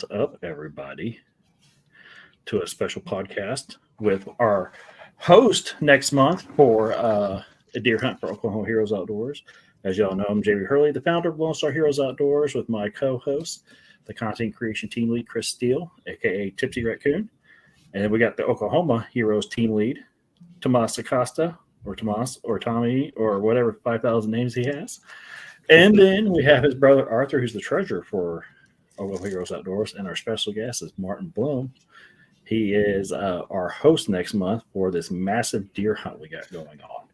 What's up, everybody? To a special podcast with our host next month for a deer hunt for Oklahoma Heroes Outdoors. As y'all know, I'm Jamie Hurley, the founder of Lone Star Heroes Outdoors, with my co-host, the content creation team lead, Chris Steele, aka Tipsy Raccoon. And then we got the Oklahoma Heroes team lead, Tomas Acosta, or Tomas, or Tommy, or whatever 5,000 names he has. And then we have his brother Arthur, who's the treasurer for Oklahoma Heroes Outdoors, and our special guest is Martin Blum. He is our host next month for this massive deer hunt we got going on.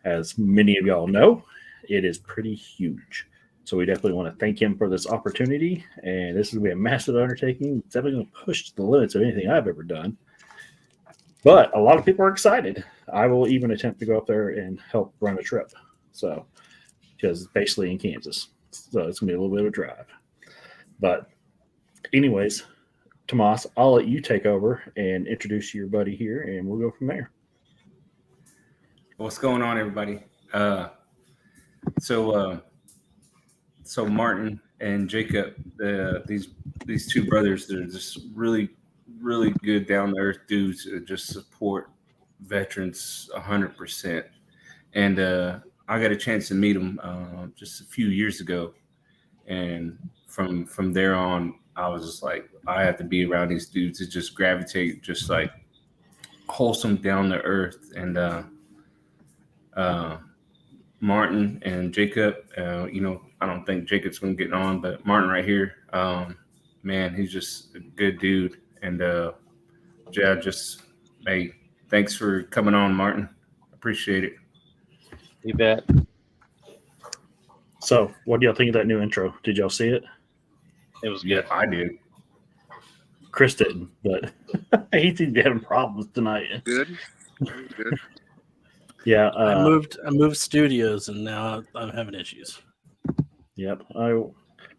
As many of y'all know, it is pretty huge. So we definitely want to thank him for this opportunity. And this is going to be a massive undertaking. It's definitely going to push the limits of anything I've ever done. But a lot of people are excited. I will even attempt to go up there and help run a trip. So, because it's basically in Kansas. So it's going to be a little bit of a drive. But anyways, Tomas, I'll let you take over and introduce your buddy here, and we'll go from there. What's going on, everybody? So Martin and Jacob, these two brothers, they're just really, really good down to earth dudes that just support veterans 100%. And I got a chance to meet them just a few years ago, and from there on, I was just like, I have to be around these dudes that just gravitate, just like wholesome, down to earth. And Martin and Jacob, I don't think Jacob's going to get on, but Martin right here, man, he's just a good dude. And hey, thanks for coming on, Martin. Appreciate it. You bet. So, what do y'all think of that new intro? Did y'all see it? It was good. Yeah, I did. Chris didn't, but he seemed to be having problems tonight. Good. Good. Yeah. I moved studios, and now I'm having issues. Yep.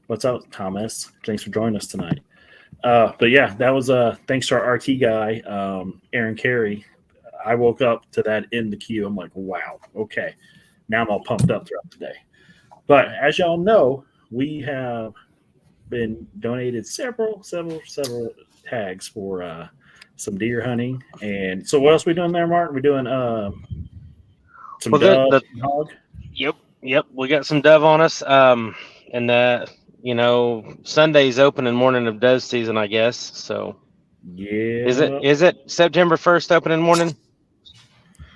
What's up, Thomas? Thanks for joining us tonight. But yeah, that was thanks to our RT guy, Aaron Carey. I woke up to that in the queue. I'm like, wow, okay. Now I'm all pumped up throughout the day. But as y'all know, we have been donated several tags for some deer hunting. And so what else are we doing there, Martin? We're doing some dove and hog? Yep. We got some dove on us. And Sunday's opening morning of dove season, I guess. So yeah. Is it September 1st opening morning?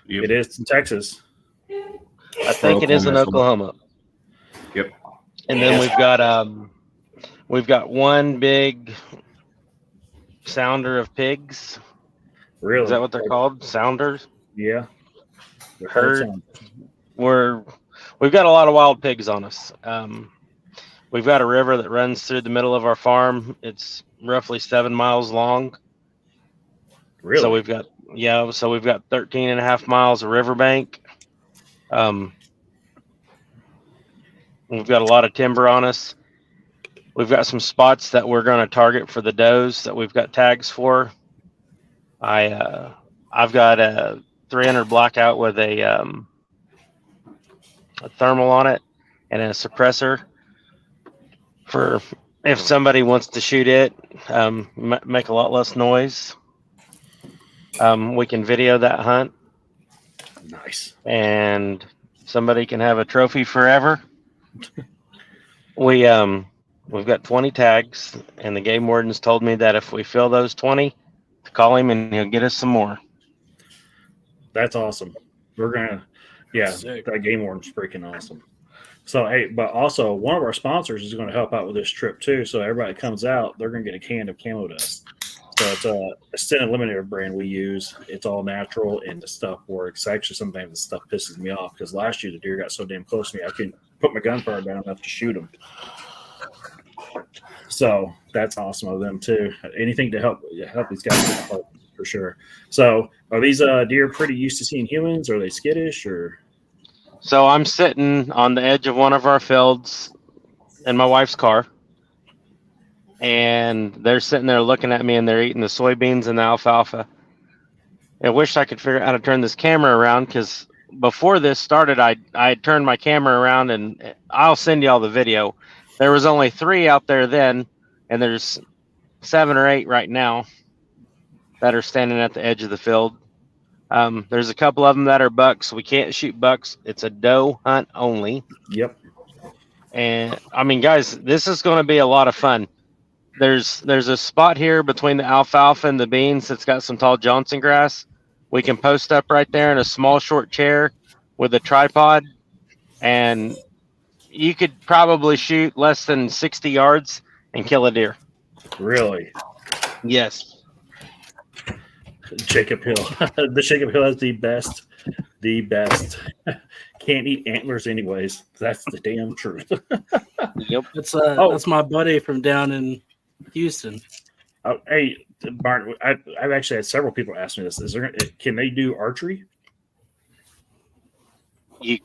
Yep. It is in Texas. I think it is in Oklahoma. Yep. And then we've got one big sounder of pigs. Really? Is that what they're called? Sounders? Yeah. Herd. We've got a lot of wild pigs on us. We've got a river that runs through the middle of our farm. It's roughly 7 miles long. Really? So we've got 13 and a half miles of riverbank. We've got a lot of timber on us. We've got some spots that we're going to target for the does that we've got tags for. I've got a 300 blackout with a thermal on it and a suppressor for if somebody wants to shoot it, make a lot less noise. We can video that hunt. Nice. And somebody can have a trophy forever. We've got 20 tags, and the game warden's told me that if we fill those 20, to call him and he'll get us some more. That's awesome. That game warden's freaking awesome. So, hey, but also one of our sponsors is going to help out with this trip too. So everybody that comes out, they're going to get a can of camo dust. So it's a Stint Eliminator brand we use. It's all natural, and the stuff works. Actually, sometimes the stuff pisses me off because last year the deer got so damn close to me, I couldn't put my gunfire down enough to shoot them. So that's awesome of them too. Anything to help these guys get help for sure. So are these deer pretty used to seeing humans? Are they skittish or? So I'm sitting on the edge of one of our fields in my wife's car, and they're sitting there looking at me, and they're eating the soybeans and the alfalfa. I wish I could figure out how to turn this camera around, because before this started, I turned my camera around, and I'll send you all the video. There was only 3 out there then, and there's 7 or 8 right now that are standing at the edge of the field. There's a couple of them that are bucks. We can't shoot bucks. It's a doe hunt only. Yep. And I mean, guys, this is going to be a lot of fun. There's a spot here between the alfalfa and the beans that's got some tall Johnson grass. We can post up right there in a small short chair with a tripod, and you could probably shoot less than 60 yards and kill a deer. Really? Yes. Jacob Hill. The Jacob Hill has the best. Can't eat antlers anyways. That's the damn truth. Yep. That's my buddy from down in Houston. Oh, hey, Martin, I've actually had several people ask me this. Can they do archery? You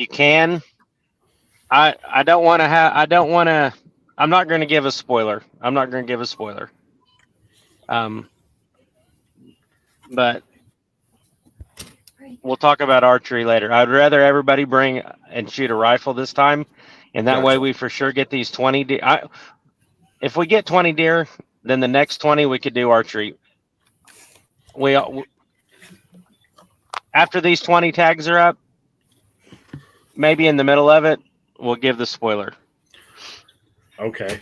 can. I don't want to. I'm not going to give a spoiler. But we'll talk about archery later. I'd rather everybody bring and shoot a rifle this time, and that way we for sure get these 20 deer. If we get 20 deer, then the next 20 we could do archery. After these 20 tags are up, maybe in the middle of it, we'll give the spoiler. Okay.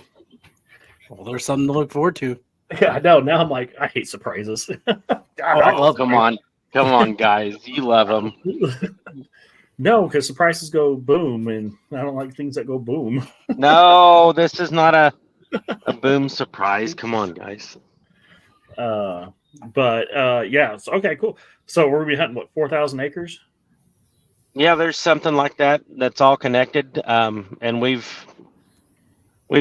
Well, there's something to look forward to. Yeah, I know. Now I'm like, I hate surprises. I love Come on, guys, you love them. No, because surprises go boom, and I don't like things that go boom. No, this is not a boom surprise. Come on, guys. Yeah. So, okay, cool. So we're gonna be hunting what, 4,000 acres? Yeah, there's something like that that's all connected, and we've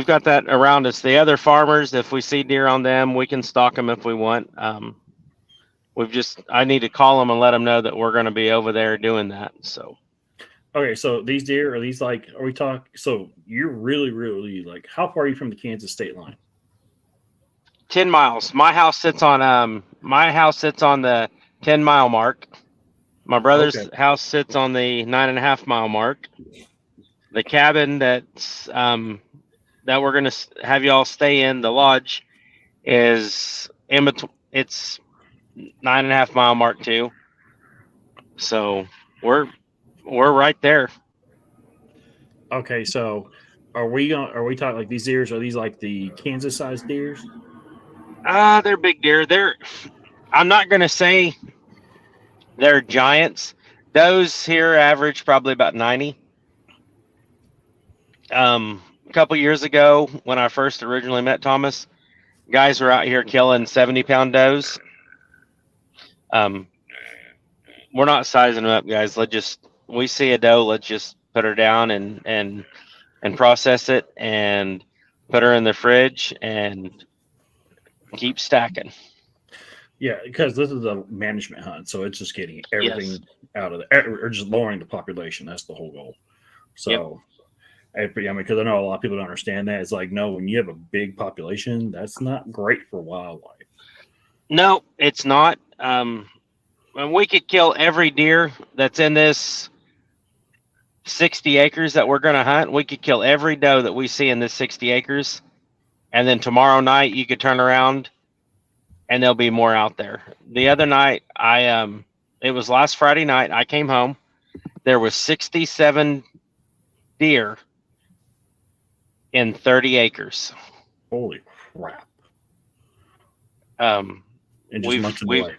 got that around us. The other farmers, if we see deer on them, we can stalk them if we want. I need to call them and let them know that we're going to be over there doing that. So, okay, so these deer are we talking? So you're really, really like, how far are you from the Kansas state line? 10 miles. My house sits on the 10-mile mark. My brother's house sits on the 9.5-mile mark. The cabin that's that we're gonna have y'all stay in, the lodge, is in between. It's 9.5-mile mark too. So we're right there. Okay, so are we talking like these deers? Are these like the Kansas sized deers? They're big deer. I'm not gonna say they're giants. Those here average probably about 90. A couple years ago, when I first originally met Thomas, guys were out here killing 70-pound does. We're not sizing them up, guys. We see a doe, let's just put her down and process it and put her in the fridge and keep stacking. Yeah, because this is a management hunt, so it's just getting everything out of or just lowering the population. That's the whole goal. So, because I know a lot of people don't understand that. It's like, no, when you have a big population, that's not great for wildlife. No, it's not. And we could kill every deer that's in this 60 acres that we're going to hunt. We could kill every doe that we see in this 60 acres. And then tomorrow night, you could turn around and there'll be more out there. The other night, it was last Friday night, I came home. There was 67 deer in 30 acres. Holy crap. And just months away.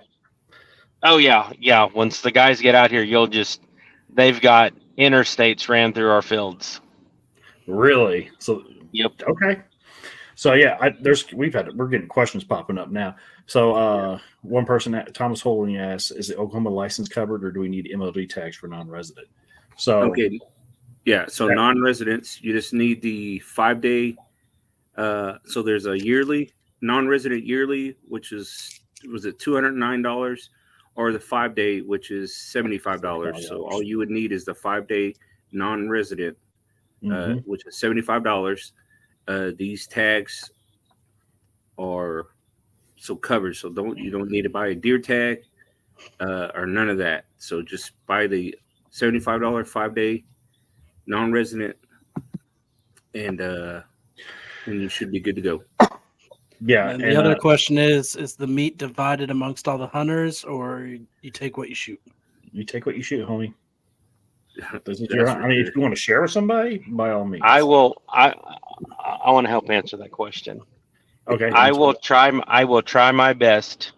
Oh yeah. Once the guys get out here, they've got interstates ran through our fields. Really? So, yep. Okay. So yeah, we're getting questions popping up now. So one person, Thomas Holding, asks, is the Oklahoma license covered, or do we need MLD tags for non-resident? So okay, yeah. So non-residents, you just need the 5-day. So there's a yearly non-resident yearly, which was it $209, or the 5-day, which is $75. So all you would need is the 5-day non-resident, which is $75. These tags are covered, so you don't need to buy a deer tag or none of that. So just buy the $75 5-day non-resident, and you should be good to go. Yeah. And the other question is the meat divided amongst all the hunters, or you take what you shoot? you take what you shoot, homie. This is That's your. for I mean, sure. if you want to share with somebody, by all means. I will. I want to help answer that question. Okay. I will try my best.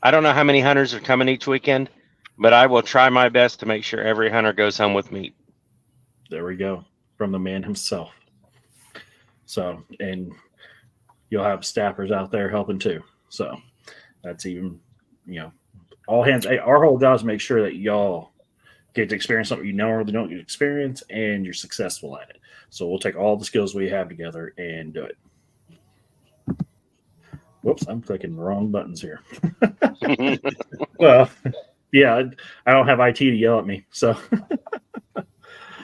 I don't know how many hunters are coming each weekend, but I will try my best to make sure every hunter goes home with meat. There we go, from the man himself. So, and you'll have staffers out there helping too. So that's even, all hands. Hey, our whole job is to make sure that y'all get to experience something you normally don't get to experience, and you're successful at it. So we'll take all the skills we have together and do it. Whoops, I'm clicking the wrong buttons here. Well, yeah, I don't have IT to yell at me, so.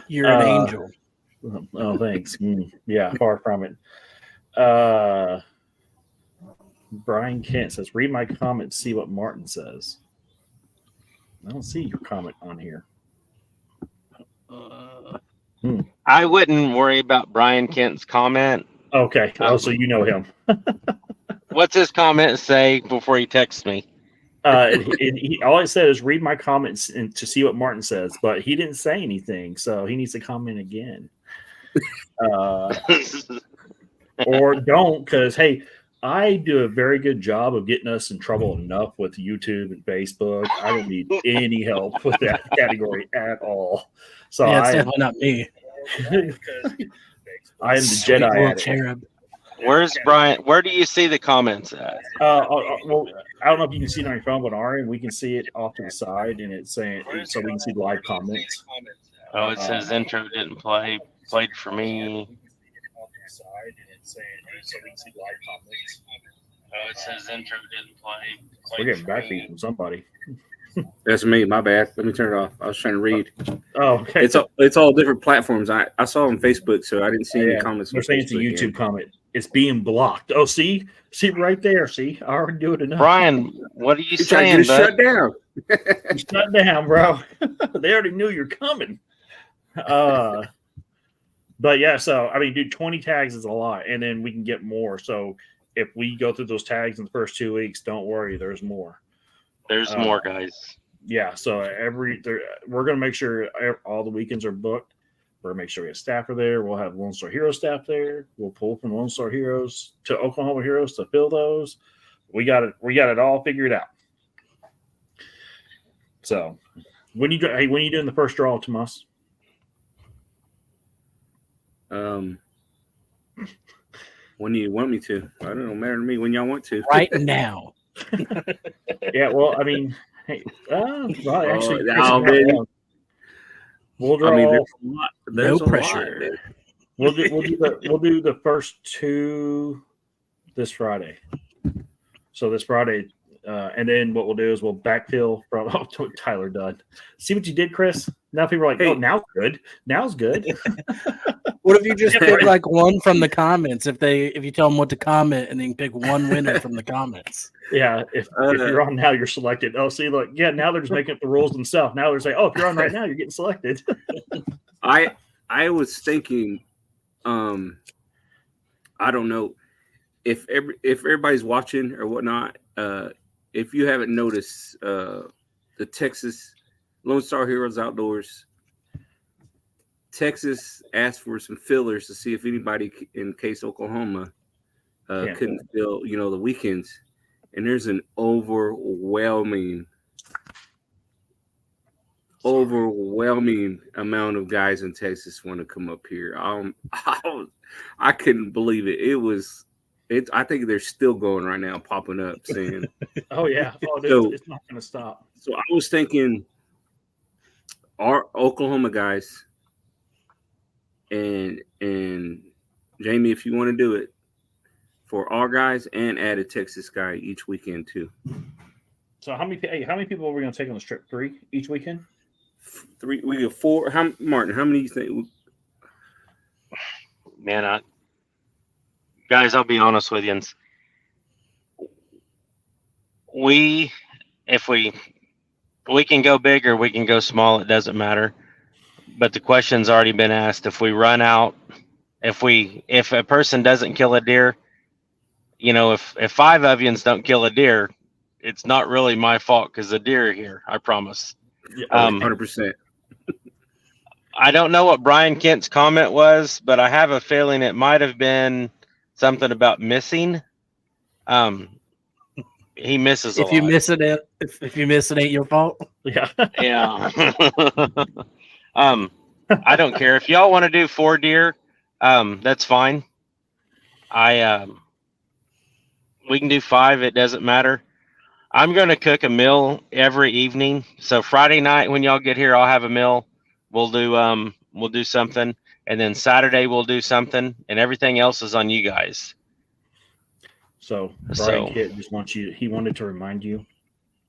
You're an angel. Oh, thanks. Yeah, far from it. Brian Kent says, read my comment, see what Martin says. I don't see your comment on here. I wouldn't worry about Brian Kent's comment. Okay. Oh, so you know him. What's his comment say before he texts me? All it said is read my comments and to see what Martin says, but he didn't say anything, so he needs to comment again. Or don't, because hey, I do a very good job of getting us in trouble enough with YouTube and Facebook. I don't need any help with that category at all. So Yeah, it's definitely not me. I am the Sweet Jedi little at it. cherub. Where's Brian? Where do you see the comments at? Well, I don't know if you can see it on your phone, but on our end, we can see it off to the side, and it's saying so we can see the live comments. Oh, it says intro didn't play. Played for me. Oh, it says intro didn't play. We're getting backbeat from somebody. That's me. My bad. Let me turn it off. I was trying to read. Oh, okay. It's all different platforms. I saw on Facebook, so I didn't see any comments. They're saying it's a YouTube comment. It's being blocked. Oh, see right there. See, I already do it enough. Brian, what are you You're saying, bud? shut down. Shut down, bro. They already knew you're coming. But yeah, so I mean, dude, 20 tags is a lot, and then we can get more. So if we go through those tags in the first 2 weeks, don't worry, there's more. There's more, guys. Yeah, so we're gonna make sure all the weekends are booked. We're gonna make sure we have staffer there. We'll have Lone Star Hero staff there. We'll pull from Lone Star Heroes to Oklahoma Heroes to fill those. We got it all figured out. So when you doing the first draw, Tomas? When do you want me to? I don't know. Matter to me when y'all want to. Right now. Yeah, well, I mean, hey, well, actually, we'll draw. I mean, there's No a pressure. Lot. We'll do the first two this Friday. So this Friday, and then what we'll do is we'll backfill from Tyler Dunn. See what you did, Chris? Now people are like, "Oh, now's good. Now's good." What if you just pick like one from the comments? If you tell them what to comment, and then pick one winner from the comments. Yeah, if you're on now, you're selected. Oh, see, look, yeah, now they're just making up the rules themselves. Now they're saying, "Oh, if you're on right now, you're getting selected." I was thinking, I don't know if everybody's watching or whatnot. If you haven't noticed, the Texas Lone Star Heroes Outdoors, Texas asked for some fillers to see if anybody in case Oklahoma couldn't fill, the weekends. And there's an overwhelming amount of guys in Texas want to come up here. I couldn't believe it. I think they're still going right now, popping up saying, "Oh yeah, dude, it's not going to stop." So I was thinking, our Oklahoma guys, and Jamie, if you want to do it, for our guys and add a Texas guy each weekend too. So how many people are we going to take on the trip? 3 each weekend? 3. We get 4. Martin? How many do you think? Man, guys, I'll be honest with you. If we can go big or we can go small, it doesn't matter. But the question's already been asked. If we run out, if a person doesn't kill a deer, if 5 Evians don't kill a deer, it's not really my fault because the deer are here. I promise. 100%. I don't know what Brian Kent's comment was, but I have a feeling it might have been something about missing. He misses a If you lot. miss it, if you miss it, ain't your fault. Yeah. Yeah. I don't care if y'all want to do 4 deer. That's fine. We can do 5. It doesn't matter. I'm going to cook a meal every evening. So Friday night when y'all get here, I'll have a meal. We'll do something, and then Saturday we'll do something, and everything else is on you guys. So Brian Kitt just wants you. He wanted to remind you,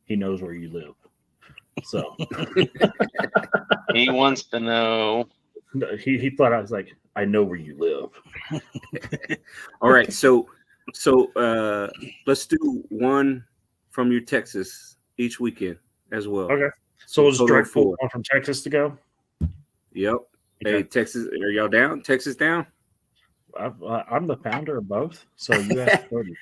he knows where you live. So He wants to know. he thought I was like, I know where you live. All right, so let's do one from your Texas each weekend as well. Okay. So we'll just Total direct of 4. one from Texas to go. Yep. Okay. Hey, Texas, are y'all down? Texas down? I'm the founder of both, so you ask Cody.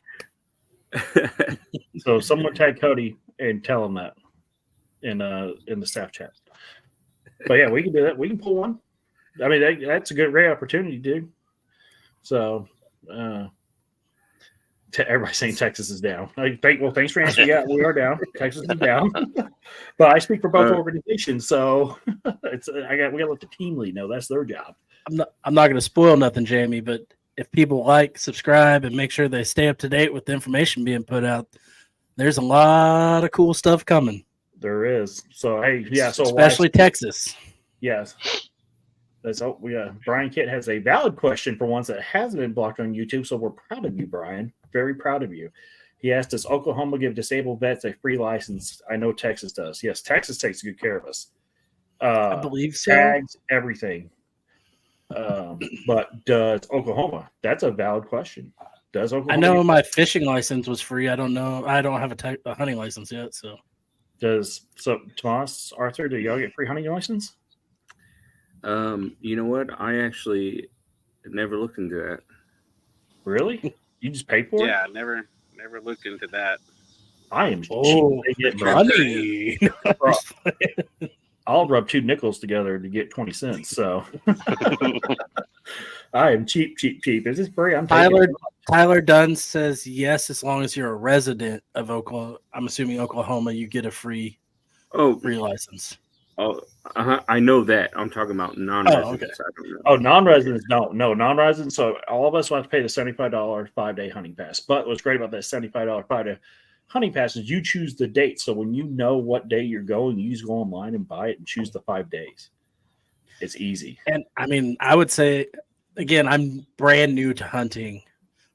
So someone tag Cody and tell him that in the staff chat. But yeah, we can do that. We can pull one. I mean, that's a great opportunity, dude. So, everybody saying Texas is down. Thanks for answering. Yeah, we are down. Texas is down. But I speak for both organizations, so we got to let the team lead know that's their job. I'm not going to spoil nothing, Jamie, but if people like, subscribe, and make sure they stay up to date with the information being put out, there's a lot of cool stuff coming. There is. So hey, yeah. So especially Texas. Yes. Brian Kitt has a valid question for once that hasn't been blocked on YouTube. So we're proud of you, Brian. Very proud of you. He asked, does Oklahoma give disabled vets a free license? I know Texas does. Yes, Texas takes good care of us. I believe so. Tags, everything. But does Oklahoma? That's a valid question. Does Oklahoma? I know my fishing license was free. I don't know. I don't have a hunting license yet. So Tomas, Arthur, do y'all get free hunting license? You know what? I actually never looked into that. Really? You just pay for it? Yeah, never looked into that. I am cheap. They get money. I'll rub 2 nickels together to get 20 cents. So I am cheap. Is this free? I'm Tyler Dunn says yes, as long as you're a resident of Oklahoma. I'm assuming Oklahoma, you get a free license. Oh, I know that. I'm talking about non-residents. Oh, okay. Non-residents don't. No, non-residents. So all of us will have to pay the $75 5-day hunting pass. But what's great about that $75 5-day hunting pass is you choose the date. So when you know what day you're going, you just go online and buy it and choose the 5 days. It's easy. And I mean, I would say, again, I'm brand new to hunting,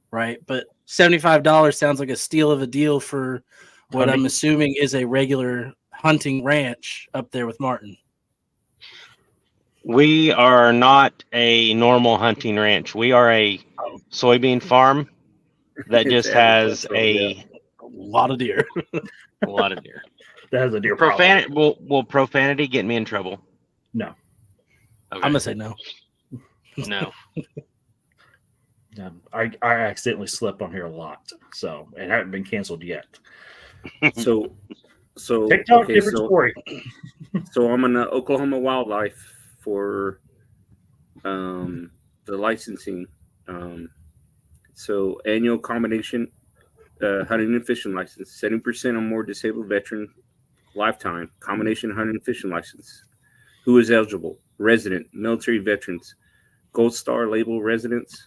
right? But $75 sounds like a steal of a deal for what I'm assuming is a regular hunting ranch up there with Martin. We are not a normal hunting ranch. We are a soybean farm that just has a lot of deer. A lot of deer. That has a deer profanity. Will profanity get me in trouble? No. Okay. I'm gonna say no. No. I accidentally slept on here a lot, so and haven't been canceled yet. So TikTok, different story. So I'm in Oklahoma Wildlife for the licensing. So annual combination hunting and fishing license, 70% or more disabled veteran lifetime combination hunting and fishing license. Who is eligible? Resident, military veterans, Gold Star label residents,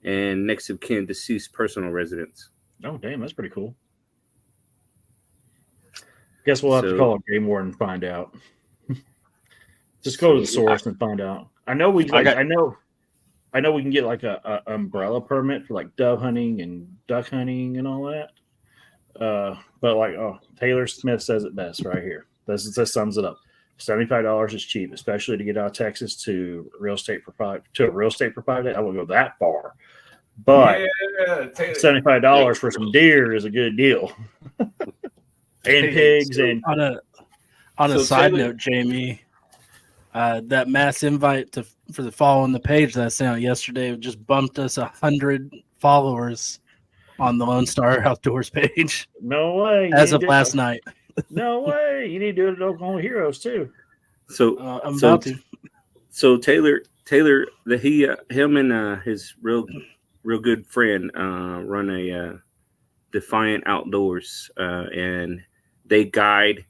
and next of kin deceased personal residents. Oh, damn, that's pretty cool. Guess we'll have to call a game warden and find out. Just go to the source and find out. I know we can get like a umbrella permit for like dove hunting and duck hunting and all that. But Taylor Smith says it best right here. This sums it up. $75 is cheap, especially to get out of Texas to a real estate for 5 days. I won't go that far, but $75 for some deer is a good deal. And pigs and on a side note, Jamie, that mass invite for the follow on the page that I sent out yesterday just bumped us 100 followers on the Lone Star Outdoors page No way. as of last night. No way. You need to do it at Oklahoma Heroes too. So I'm so about to. so Taylor, him and his real good friend run a Defiant Outdoors, and they guide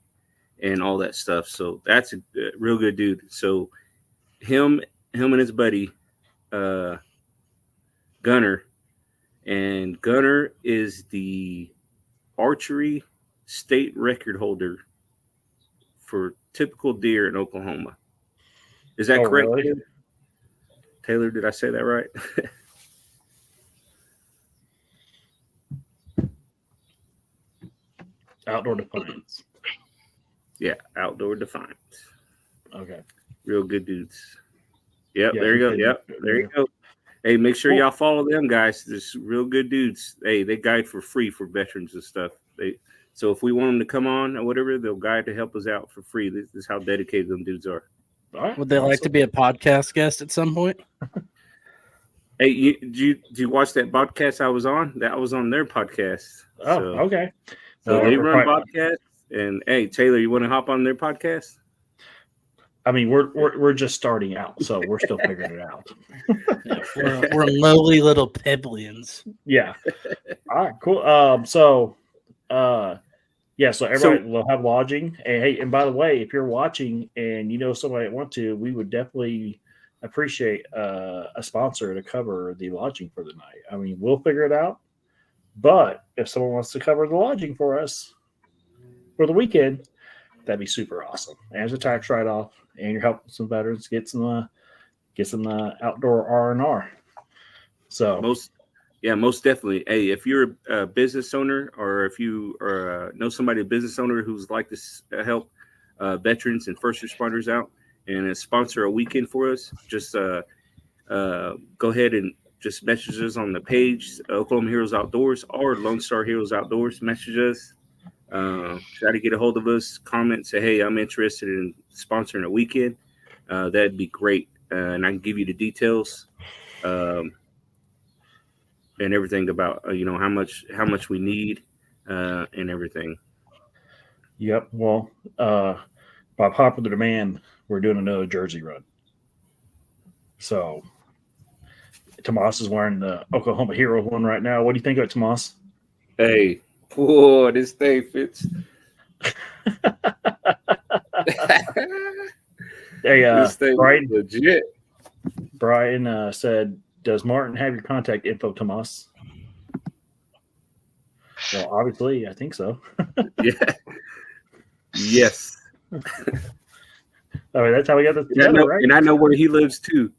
and all that stuff. So that's a real good dude. So him and his buddy Gunner, and Gunner is the archery state record holder for typical deer in Oklahoma. Is that correct? Really? Taylor, did I say that right? Outdoor Defiance. Yeah, Outdoor Defiance. Okay. Real good dudes. Yep, Yeah, there you go. good. Yep, there you go. Hey, make sure Cool. y'all follow them guys. There's real good dudes. Hey, they guide for free for veterans and stuff. So if we want them to come on or whatever, they'll guide to help us out for free. This is how dedicated them dudes are. All right. Would they like to be a podcast guest at some point? Hey, do you watch that podcast I was on? That was on their podcast. Oh, So- okay. So they we're run quite- podcasts. And hey, Taylor, you want to hop on their podcast? I mean, we're just starting out, so we're still figuring it out. We're lowly little Peblians. Yeah. All right. Cool. So everybody will have lodging. And hey, and by the way, if you're watching and you know somebody that want to, we would definitely appreciate a sponsor to cover the lodging for the night. I mean, we'll figure it out. But if someone wants to cover the lodging for us for the weekend, that'd be super awesome. As a tax write-off, and you're helping some veterans get some outdoor R&R. So Most definitely. Hey, if you're a business owner, or if you know somebody, a business owner who's like to help veterans and first responders out and sponsor a weekend for us, just go ahead and just message us on the page, Oklahoma Heroes Outdoors or Lone Star Heroes Outdoors. Message us. Try to get a hold of us. Comment, say, hey, I'm interested in sponsoring a weekend. That'd be great. And I can give you the details. And everything about how much we need and everything. Yep. Well, by popular demand, we're doing another Jersey run. So Tomas is wearing the Oklahoma Hero one right now. What do you think of it, Tomas? Hey, whoa, this thing fits. Hey, This thing Brian, is legit. Brian said, "Does Martin have your contact info, Tomas?" Well, obviously, I think so. Yeah. Yes. I mean, that's how we got this together, right? And I know where he lives too.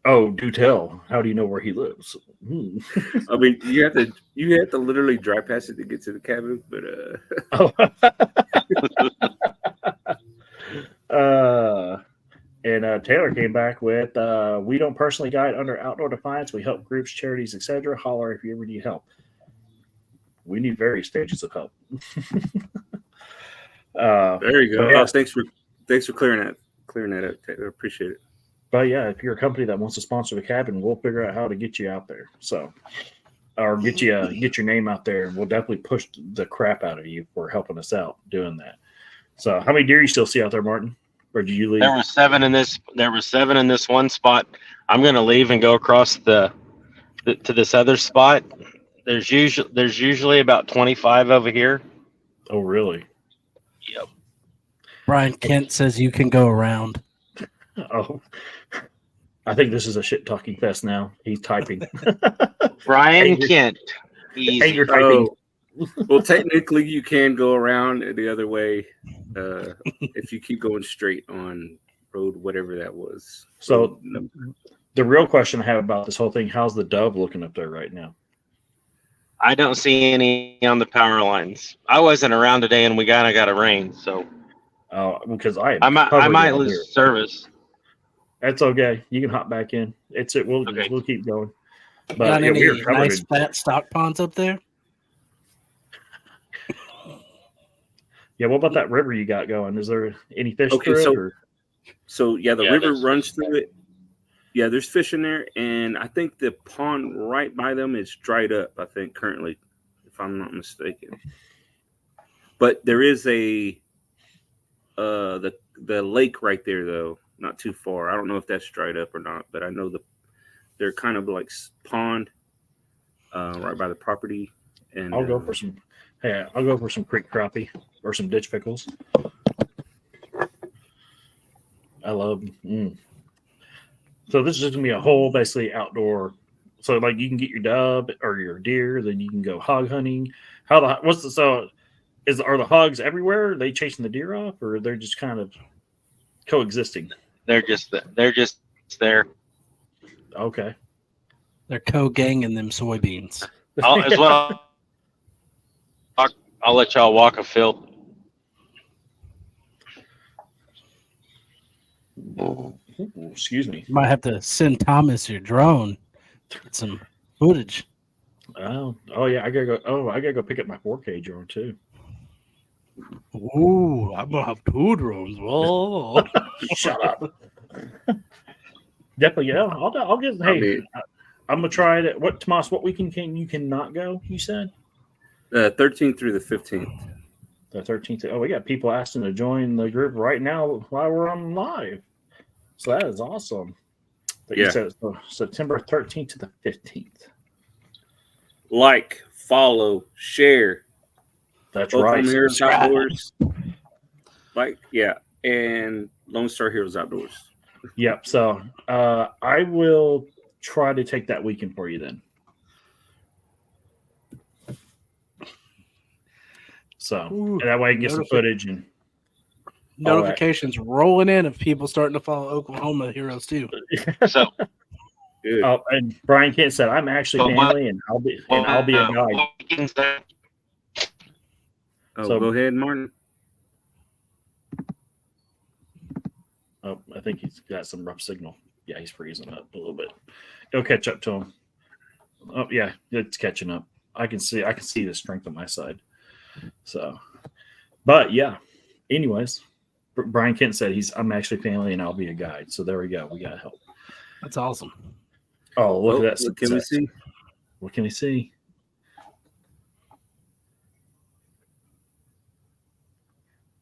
Oh, do tell. How do you know where he lives? I mean, you have to literally drive past it to get to the cabin, but And Taylor came back with, we don't personally guide under Outdoor Defiance. We help groups, charities, etc. Holler if you ever need help. We need various stages of help. there you go. Yeah. Oh, thanks for clearing that up, Taylor. Appreciate it. But yeah, if you're a company that wants to sponsor the cabin, we'll figure out how to get you out there. So, or get your name out there, and we'll definitely push the crap out of you for helping us out doing that. So, how many deer you still see out there, Martin? Or did you leave? There were seven in this one spot. I'm going to leave and go across to this other spot. There's usually about 25 over here. Oh, really? Yep. Brian Kent says you can go around. Oh, I think this is a shit talking fest now. He's typing. Brian Hey, Kent. Hey, Easy. you're typing. Well, technically, you can go around the other way if you keep going straight on road, whatever that was. So, the real question I have about this whole thing: how's the dove looking up there right now? I don't see any on the power lines. I wasn't around today, and we kind of got a rain, so Because I might lose service. That's okay. You can hop back in. We'll Okay. we'll keep going. But Got yeah, any we are covered nice in- fat stock ponds up there? Yeah, what about that river you got going? Is there any fish Okay, through so- it? Or? So yeah, the Yeah, river there's- runs through it. Yeah, there's fish in there, and I think the pond right by them is dried up. I think currently, if I'm not mistaken. But there is the lake right there though, not too far. I don't know if that's dried up or not, but I know they're kind of like pond right by the property. And I'll go for some. Hey, I'll go for some creek crappie or some ditch pickles. I love. So this is just gonna be a whole basically outdoor. So like you can get your dove or your deer, then you can go hog hunting. Are the hogs everywhere? Are they chasing the deer off, or they're just kind of coexisting? They're just there. Okay. They're co-ganging them soybeans. I'll let y'all walk a field. Ooh, excuse me. You might have to send Thomas your drone to get some footage. Oh yeah, I gotta go. Oh, I gotta go pick up my 4K drone too. Ooh, I'm gonna have 2 drones. Whoa! Shut up. Definitely, yeah. I'll get. Hey, I'm gonna try it. What, Tomas? What weekend you cannot go? You said 13th through the 15th. the 13th. Oh, we got people asking to join the group right now while we're on live. So that is awesome. But you said it's September 13th to the 15th. Like, follow, share. That's Oklahoma right. Heroes Outdoors. Like, yeah, and Lone Star Heroes Outdoors. Yep. So I will try to take that weekend for you then. So and that way I can get some footage and notifications rolling in of people starting to follow Oklahoma Heroes too. So, oh, and Brian Kent said, "I'm actually family, and I'll be a guide." So go ahead, Martin. Oh, I think he's got some rough signal. Yeah, he's freezing up a little bit. It'll catch up to him. Oh yeah, it's catching up. I can see the strength on my side. So, but yeah. Anyways, Brian Kent said I'm actually family and I'll be a guide. So there we go. We got help. That's awesome. Oh, look at that! What can we see? What can we see?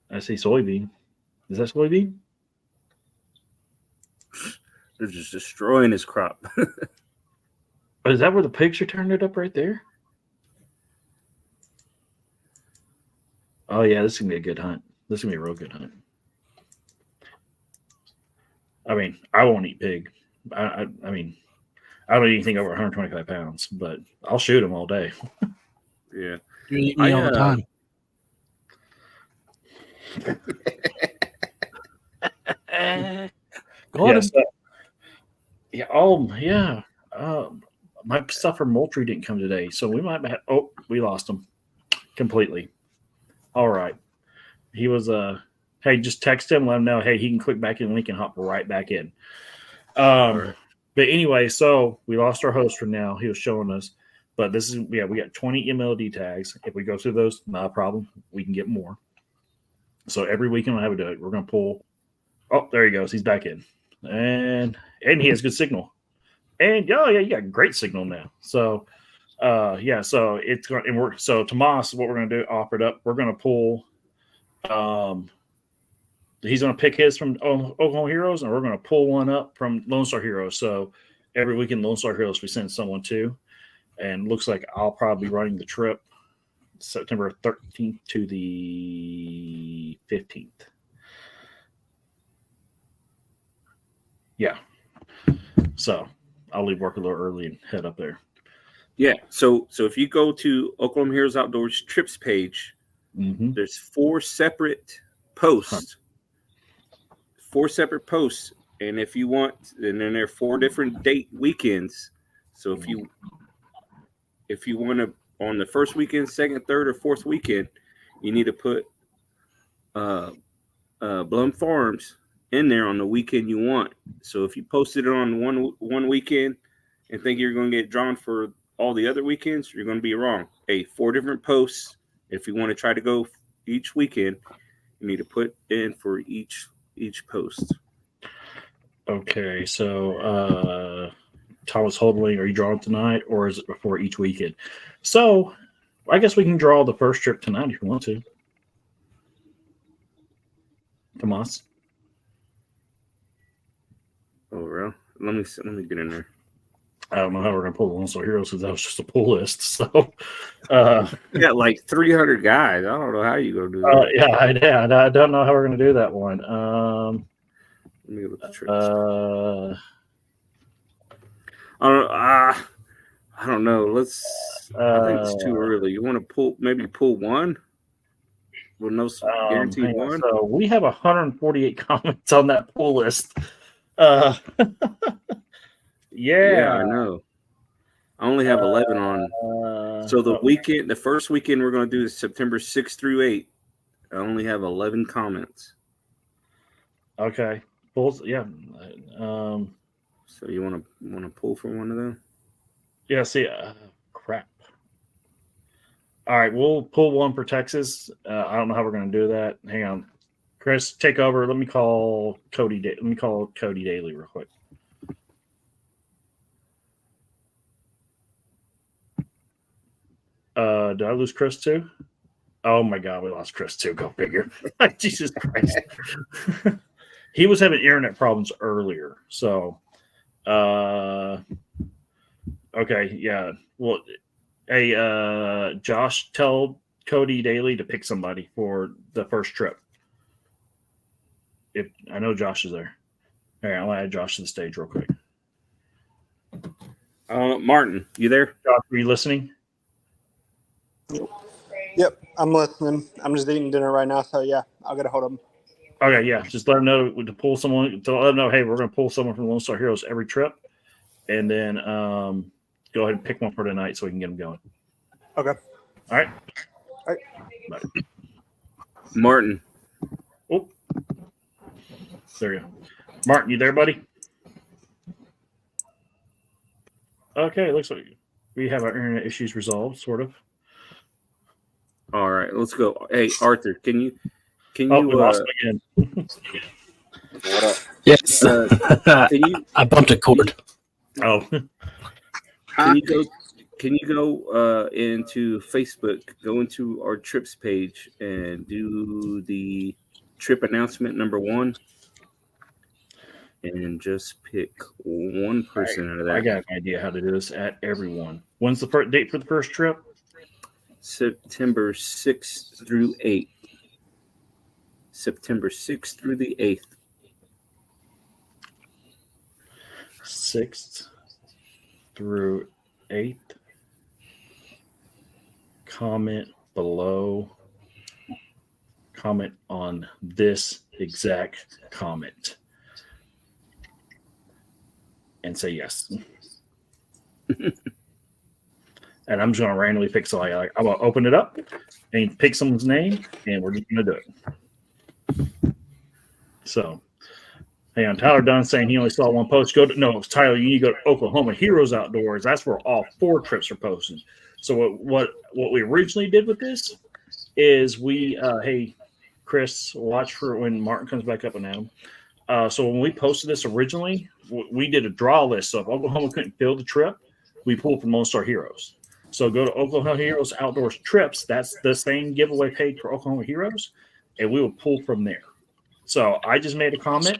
I see soybean. Is that soybean? They're just destroying his crop. Is that where the pigs are turning it up right there? Oh yeah, this is gonna be a good hunt. This is gonna be a real good hunt. I mean, I won't eat pig. I mean, I don't eat anything over 125 pounds, but I'll shoot them all day. Yeah, You eat me all the time. Go on. Yeah. Oh yeah. My stuff from Moultrie didn't come today, so we might have. Oh, we lost him completely. All right. He was hey, just text him, let him know, hey, he can click back in the link and hop right back in. Right. But anyway, so we lost our host for now. He was showing us, but this is we got 20 MLD tags. If we go through those, not a problem. We can get more. So every weekend we'll have to do it. We're gonna pull. Oh, there he goes. He's back in, and he has good signal. And yeah, you got great signal now. So so it's going to work. So Tomas, what we're going to do, offer it up. We're going to pull. He's going to pick his from Oklahoma Heroes, and we're going to pull one up from Lone Star Heroes. So every weekend, Lone Star Heroes, we send someone to, and looks like I'll probably be running the trip September 13th to the 15th. Yeah. So I'll leave work a little early and head up there. Yeah. So if you go to Oklahoma Heroes Outdoors trips page, there's 4 separate posts. 4 separate posts. And if you want, and then there are 4 different date weekends. So if you want to, on the first weekend, second, third, or fourth weekend, you need to put Blum Farms in there on the weekend you want. So if you posted it on one weekend and think you're going to get drawn for all the other weekends, you're going to be wrong. 4 different posts. If you want to try to go each weekend, you need to put in for each post. Okay, so Thomas Holdling, are you drawing tonight or is it before each weekend? So I guess we can draw the first trip tonight if you want to. Tomas. Oh, real? Let me get in there. I don't know how we're gonna pull the Lone Star Heroes because that was just a pull list. So You got like 300 guys. I don't know how you gonna do that. I don't know how we're gonna do that one. Let me look at the trips. I don't know. I think it's too early. You want to pull one? With no guaranteed hang on. one? So we have 148 comments on that pull list. Yeah, I know. I only have 11 on. So the first weekend we're going to do is September 6th through 8th. I only have 11 comments. Okay. Pulls, yeah. So you want to pull for one of them? Yeah. See, crap. All right, we'll pull one for Texas. I don't know how we're going to do that. Hang on, Chris, take over. Let me call Cody. Let me call Cody Daly real quick. Did I lose Chris too? Oh my God, we lost Chris too. Go figure. Jesus Christ. He was having internet problems earlier. So, okay, yeah. Well, hey, Josh, tell Cody Daly to pick somebody for the first trip. If I know Josh is there. All right, I'll add Josh to the stage real quick. Martin, you there? Josh, are you listening? Yep, I'm listening. I'm just eating dinner right now, so yeah, I'll get a hold of him. Okay, yeah. Just let them know to pull someone. To let them know, hey, we're going to pull someone from Lone Star Heroes every trip, and then go ahead and pick one for tonight so we can get them going. Okay. All right. All right. Bye. Martin. Oh, there you go. Martin, you there, buddy? Okay, looks like we have our internet issues resolved, sort of. All right, let's go. Hey, Arthur, can you? We lost him again. What up? Yes. Can you? I bumped a cord. Oh, Can you go into Facebook, go into our trips page, and do the trip announcement number 1, and just pick one person out of that. I got an idea how to do this at everyone. When's the first date for the first trip? September 6th through 8th. September 6th through the 8th. 6th through 8th. Comment below. Comment on this exact comment. And say yes. And I'm just going to randomly pick somebody. Like, I'm going to open it up and pick someone's name, and we're just going to do it. So, hang on. Tyler Dunn saying he only saw one post. It's Tyler. You need to go to Oklahoma Heroes Outdoors. That's where all 4 trips are posted. So what we originally did with this is we, hey, Chris, watch for when Martin comes back up and down. So when we posted this originally, we did a draw list. So if Oklahoma couldn't fill the trip, we pulled from Lone Star Heroes. So go to Oklahoma Heroes Outdoors Trips. That's the same giveaway page for Oklahoma Heroes, and we will pull from there. So I just made a comment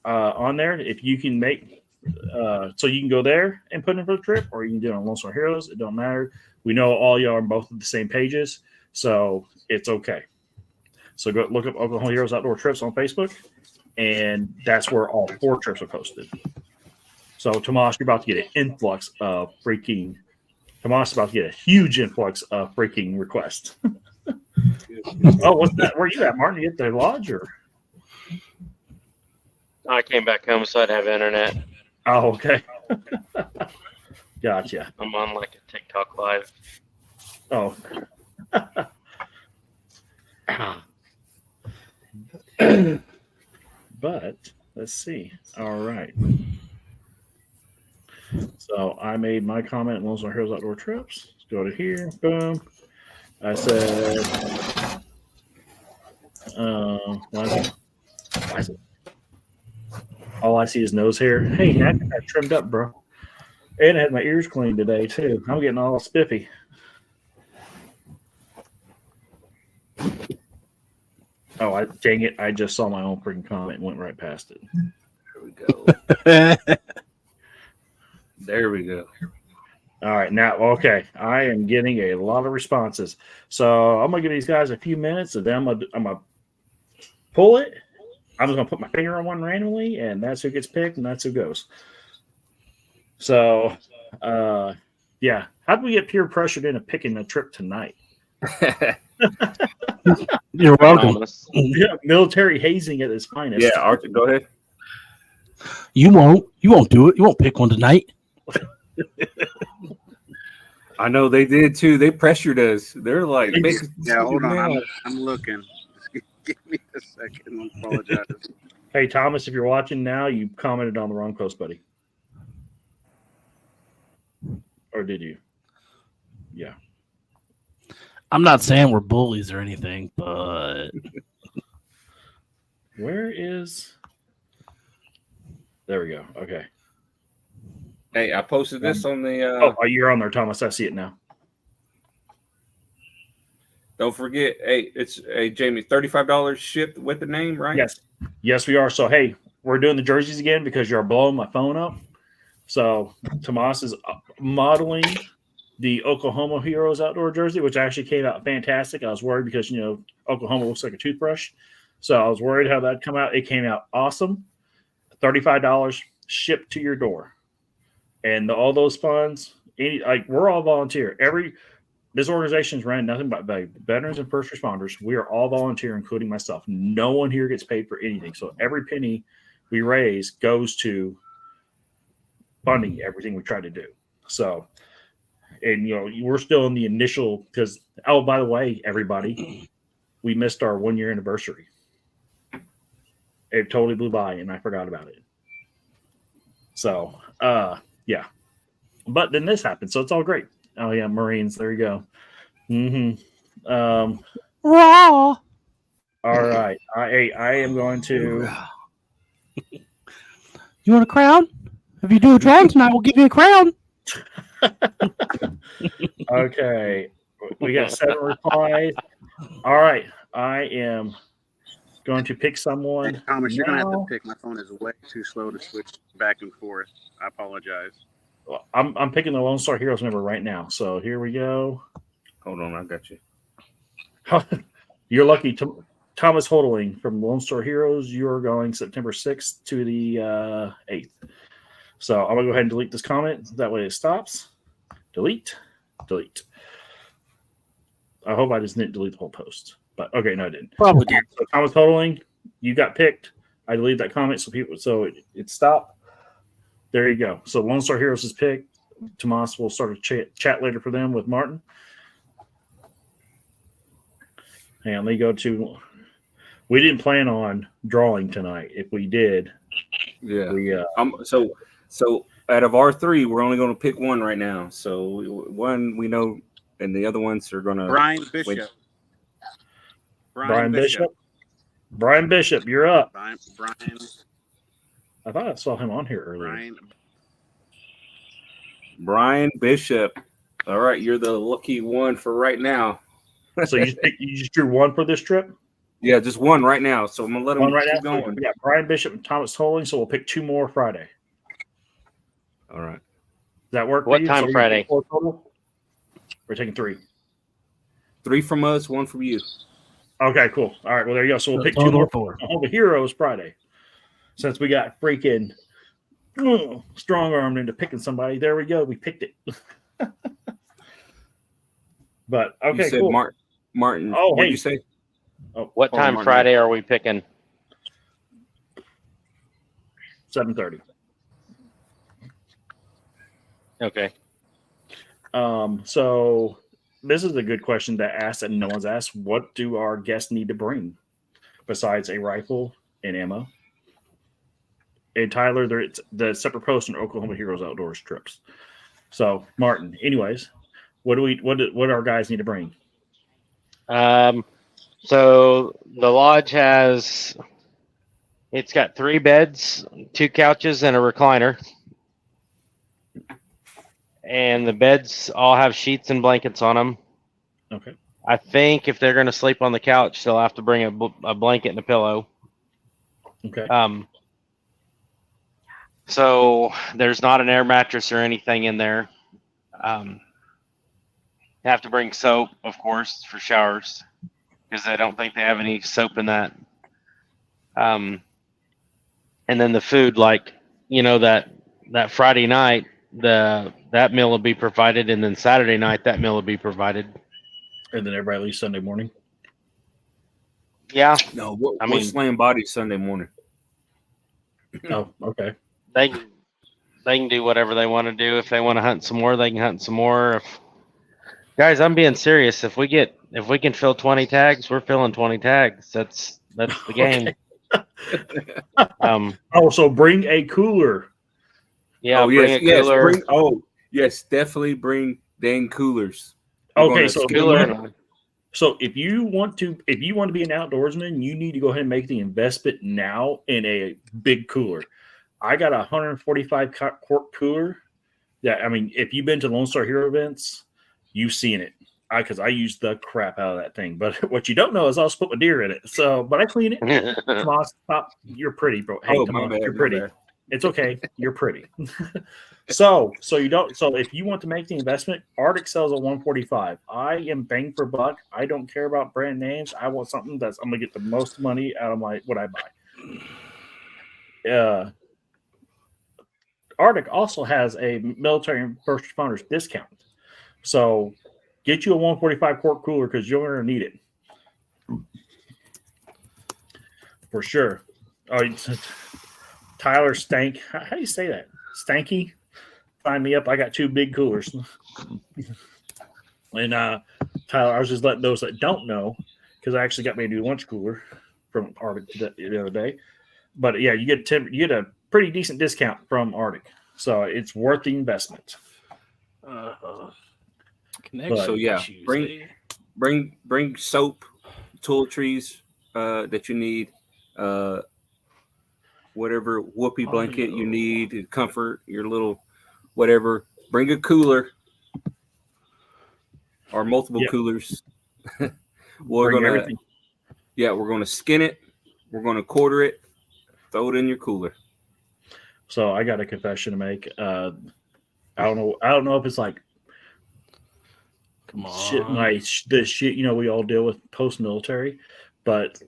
on there. If you can make, so you can go there and put in for the trip, or you can do it on Lone Star Heroes. It don't matter. We know all y'all are both on the same pages, so it's okay. So go look up Oklahoma Heroes Outdoor Trips on Facebook, and that's where all 4 trips are posted. So Tomas, you're about to get an influx of freaking. Tomas is about to get a huge influx of freaking requests. Oh, what's that? Where are you at, Martin? You at the lodge or? I came back home so I'd have internet. Oh, okay. Gotcha. I'm on like a TikTok live. Oh. But let's see. All right. So I made my comment in Lone Star Heroes Outdoor Trips. Let's go to here. Boom. I said, why is it? All I see is nose hair. Hey, I got trimmed up, bro. And I had my ears cleaned today, too. I'm getting all spiffy. Oh, dang it. I just saw my own freaking comment and went right past it. There we go. There we go. All right. Now, okay. I am getting a lot of responses. So I'm going to give these guys a few minutes, and then I'm going to pull it. I'm just going to put my finger on one randomly, and that's who gets picked, and that's who goes. So, yeah. How did we get peer pressured into picking a trip tonight? You're welcome. Yeah, military hazing at its finest. Yeah, Archie, go ahead. You won't do it. You won't pick one tonight. I know they did too. They pressured us. They're like, Yeah, hold on. I'm looking. Just give me a second. I apologize. Hey, Thomas, if you're watching now, you commented on the wrong post, buddy. Or did you? Yeah. I'm not saying we're bullies or anything, but Where is? There we go. Okay. Hey, I posted this on the. Oh, you're on there, Thomas. I see it now. Don't forget, it's Jamie, $35 shipped with the name, right? Yes, we are. So hey, we're doing the jerseys again because you're blowing my phone up. So Tomas is modeling the Oklahoma Heroes outdoor jersey, which actually came out fantastic. I was worried because Oklahoma looks like a toothbrush, so I was worried how that'd come out. It came out awesome. $35 shipped to your door, and all those funds, we're all volunteer. This organization is ran nothing but by veterans and first responders. We are all volunteer, including myself. No one here gets paid for anything. So every penny we raise goes to funding everything we try to do. So, and we're still in the initial because, oh, by the way, everybody, we missed our 1 year anniversary. It totally blew by and I forgot about it. So, yeah. But then this happened. So it's all great. Oh yeah, Marines. There you go. raw. All right. I am going to. You want a crown? If you do a drawing tonight, we'll give you a crown. Okay. We got 7 replies. All right. I am going to pick someone. Hey, Thomas, you're going to have now. to pick. My phone is way too slow to switch back and forth. I apologize. I'm picking the Lone Star Heroes member right now. So here we go. Hold on, I got you. You're lucky. Thomas Hodling from Lone Star Heroes. You're going September 6th to the 8th. So I'm going to go ahead and delete this comment. That way it stops. Delete. I hope I just didn't delete the whole post. But okay, no, I didn't. Probably did. So Thomas Hodling, you got picked. I deleted that comment so it stopped. There you go. So Lone Star Heroes is picked. Tomas will start a chat later for them with Martin. And they go to. We didn't plan on drawing tonight. If we did, yeah. So out of our 3, we're only going to pick one right now. So one we know, and the other ones are going to. Brian Bishop. Wait. Brian Bishop. Brian Bishop, you're up. Brian. I thought I saw him on here earlier. Brian Bishop. All right, you're the lucky one for right now. So you just drew one for this trip? Yeah, just one right now. So I'm gonna let him keep going. Yeah, Brian Bishop and Thomas Hodling. So we'll pick 2 more Friday. All right. Does that work? What for you? time So Friday? 4 total? We're taking 3. 3 from us, 1 from you. Okay, cool. All right, well there you go. So we'll pick 2 Total more 4. on the Heroes Friday. Since we got freaking strong-armed into picking somebody, there we go. We picked it. But okay, you said cool. Martin. Oh, what did hey. you say? Oh, What time Martin. Friday are we picking? 7:30. Okay. So this is a good question to ask that no one's asked. What do our guests need to bring besides a rifle and ammo? And Tyler, it's the separate post in Oklahoma Heroes Outdoors trips. So Martin, anyways, what do our guys need to bring? So the lodge has It's got 3 beds, 2 couches, and a recliner. And the beds all have sheets and blankets on them. Okay. I think if they're going to sleep on the couch, they'll have to bring a blanket and a pillow. Okay. So there's not an air mattress or anything in there. You have to bring soap, of course, for showers, because I don't think they have any soap in that. And then the food, like, that Friday night, that meal will be provided, and then Saturday night that meal will be provided. And then everybody leaves Sunday morning. Yeah. No, I we're mean- slaying bodies Sunday morning. Oh, okay. They can do whatever they want to do. If they want to hunt some more, they can hunt some more. Guys, I'm being serious. If we can fill 20 tags, we're filling 20 tags. That's the game. So bring a cooler. Yeah, oh, bring yes, a cooler. yes, definitely bring dang coolers. Okay, so Cooler. So if you want to be an outdoorsman, you need to go ahead and make the investment now in a big cooler. I got a 145 quart cooler. Yeah, I mean, if you've been to Lone Star Hero events, you've seen it. Because I use the crap out of that thing. But what you don't know is I'll split my deer in it. But I clean it. Come on, stop. You're pretty, bro. Hey, come on, you're pretty. It's okay. You're pretty. So if you want to make the investment, Arctic sells a 145. I am bang for buck. I don't care about brand names. I want something I'm gonna get the most money out of what I buy. Arctic also has a military and first responders discount. So get you a 145 quart cooler because you're gonna need it. For sure. Oh, Tyler Stank. How do you say that? Stanky? Sign me up. I got 2 big coolers. And Tyler, I was just letting those that don't know, because I actually got me a new lunch cooler from Arctic the other day. But yeah, you get a pretty decent discount from Arctic, so it's worth the investment. So yeah, bring soap, toiletries that you need, whatever whoopee blanket you need to comfort your little whatever. Bring a cooler or multiple coolers. We're gonna skin it. We're gonna quarter it. Throw it in your cooler. So I got a confession to make. I don't know if it's like, Come on. shit, this shit, we all deal with post-military, but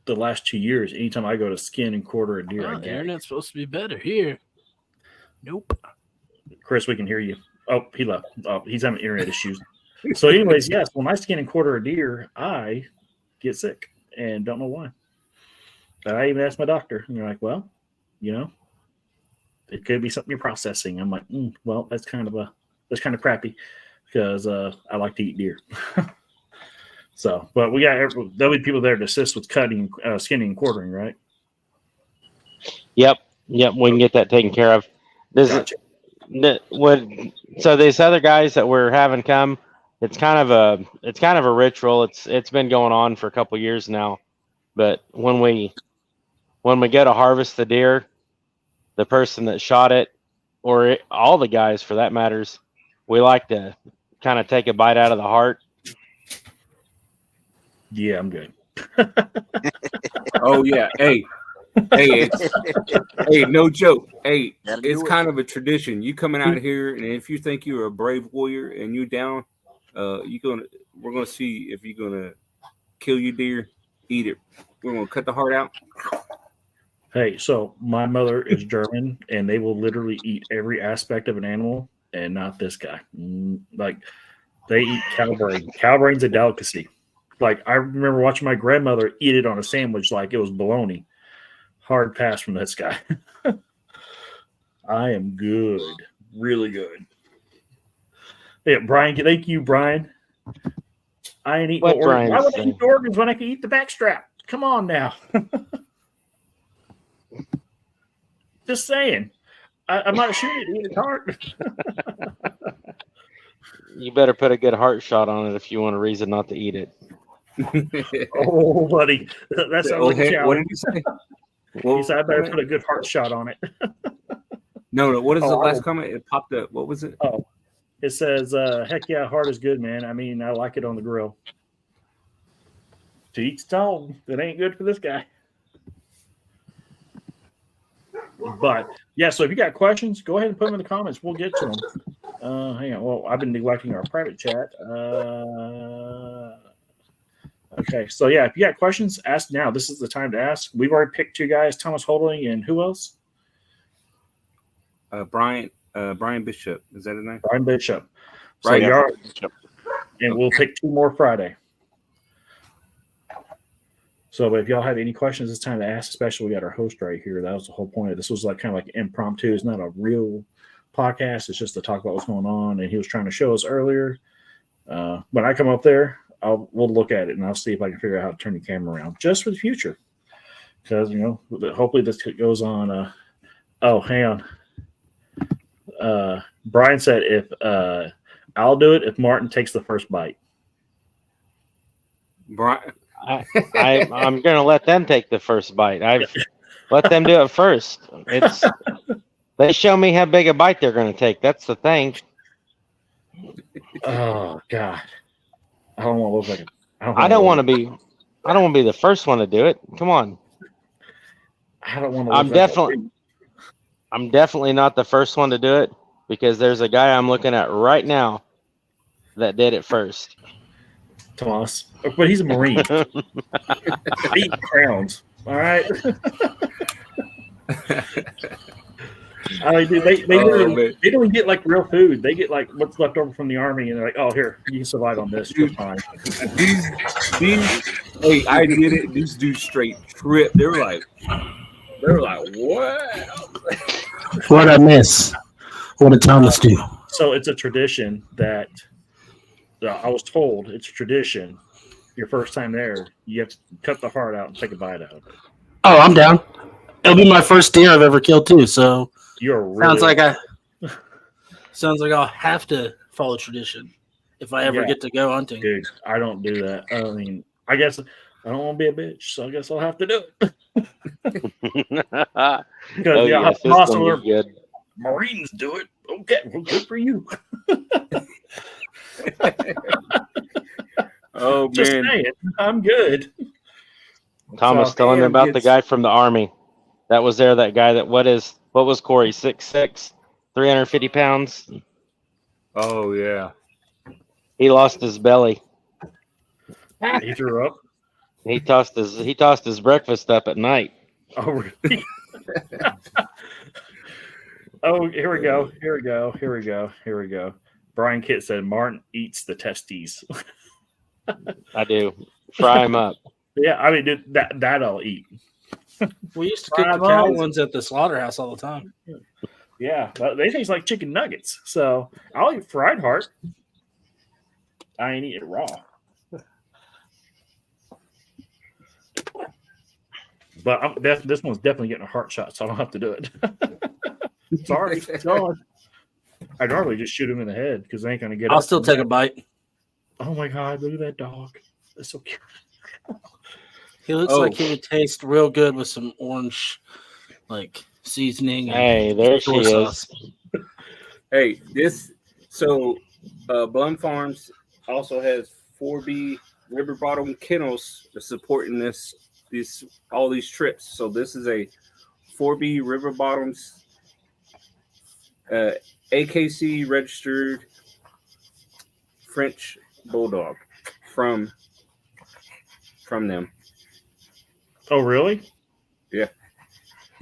the last 2 years, anytime I go to skin and quarter a deer, I The get internet's supposed to be better here. Nope. Chris, we can hear you. Oh, he left. Oh, he's having internet issues. So anyways, yes, when I skin and quarter a deer, I get sick and don't know why. I even asked my doctor, and they're like, well, it could be something you're processing. I'm like, well, that's kind of crappy because I like to eat deer. So, but there'll be people there to assist with cutting, skinning, and quartering, right? Yep, we can get that taken care of. Gotcha. So these other guys that we're having come, it's kind of a ritual. It's been going on for a couple years now. But when we go to harvest the deer, the person that shot it, or all the guys for that matters, we like to kind of take a bite out of the heart. Yeah, I'm good. Oh yeah, hey, no joke. Hey, Gotta do it's it. kind of a tradition. You coming out here, and if you think you're a brave warrior and you down, we're gonna see if you're gonna kill your deer, eat it. We're gonna cut the heart out. Hey, so my mother is German, and they will literally eat every aspect of an animal, and not this guy. Like, they eat cow brain. Cow brain's a delicacy. Like, I remember watching my grandmother eat it on a sandwich like it was bologna. Hard pass from this guy. I am good. Really good. Yeah, Brian, thank you, Brian. I ain't eating organs. Why would I eat organs when I can eat the backstrap? Come on now. Just saying. I'm not shooting it to eat its heart. You better put a good heart shot on it if you want a reason not to eat it. Oh, buddy. That sounds like a challenge. What did you say? Well, He said I better put a good heart shot on it. no. What is the Oh, last comment? It popped up. What was it? Oh, it says, heck yeah, heart is good, man. I mean, I like it on the grill. To each his own. It ain't good for this guy. But yeah, so if you got questions, go ahead and put them in the comments. We'll get to them. Hang on. Well, I've been neglecting our private chat. Okay, so yeah, if you got questions, ask now. This is the time to ask. We've already picked 2 guys: Thomas Holding and who else? Brian Bishop. Is that his name? Brian Bishop. So Right. y'all, and we'll pick 2 more Friday. So if y'all have any questions, it's time to ask. Especially we got our host right here. That was the whole point of this. Was like kind of like impromptu. It's not a real podcast. It's just to talk about what's going on. And he was trying to show us earlier. When I come up there, we'll look at it and I'll see if I can figure out how to turn the camera around just for the future. Because hopefully this goes on. Hang on. Brian said if I'll do it if Martin takes the first bite. Brian. I'm going to let them take the first bite. I've let them do it first. They show me how big a bite they're going to take. That's the thing. Oh God, I don't want to look like it. I don't want to be the first one to do it. Come on. I don't want to. I'm definitely not the first one to do it because there's a guy I'm looking at right now that did it first. Thomas, but he's a Marine. 8 crowns. All right. I mean, dude, they don't get like real food. They get like what's left over from the army, and they're like, "Oh, here, you can survive on this. You're fine." Hey, I did it. These dudes straight trip. They were like, what? What'd I miss? What did Thomas do? So it's a tradition that I was told. It's a tradition. Your first time there, you have to cut the heart out and take a bite out of it. Oh, I'm down. It'll be my first deer I've ever killed too. So You're really sounds like I'll have to follow tradition if I ever get to go hunting. Dude, I don't do that. I mean, I guess I don't want to be a bitch, so I guess I'll have to do it. Because yes, this awesome. one was good. Marines do it. Okay, well, good for you. Oh Just man, saying, I'm good. Thomas telling me about the guy from the army that was there. That guy that what was Corey 6'6", 350 pounds. Oh yeah. He lost his belly. He threw up. He tossed his breakfast up at night. Oh, really? Oh, here we go. Brian Kitt said Martin eats the testes. I do. Fry him up. Yeah, I mean, dude, that I'll eat. We used to cook the cow ones at the slaughterhouse all the time. Yeah, but they taste like chicken nuggets. So I'll eat fried heart. I ain't eat it raw. But this one's definitely getting a heart shot, so I don't have to do it. Sorry, it's gone. I normally just shoot him in the head because they ain't gonna get. I'll still take a bite. Oh my God! Look at that dog. That's so cute. He looks like he would taste real good with some orange, like seasoning. Hey, there she is. Hey, Blum Farms also has 4B River Bottom Kennels supporting all these trips. So this is a 4B River Bottoms AKC registered French Bulldog from them. Oh, really? Yeah.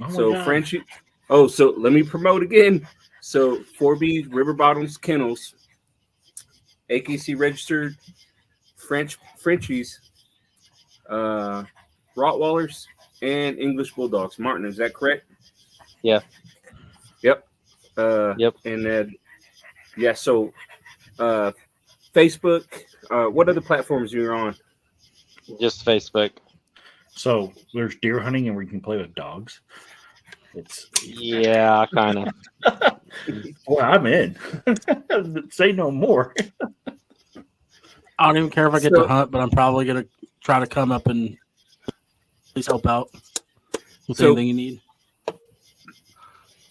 Oh So Frenchie. Oh, so let me promote again. So 4B River Bottoms Kennels, AKC registered Frenchies, Rottweilers, and English Bulldogs. Martin, is that correct? Yeah. Yep. Yep. And then, yeah. So, Facebook. What other platforms are you on? Just Facebook. So there's deer hunting and where you can play with dogs. Yeah, kind of. Well, I'm in. Say no more. I don't even care if I get to hunt, but I'm probably gonna try to come up and please help out. with So- anything you need.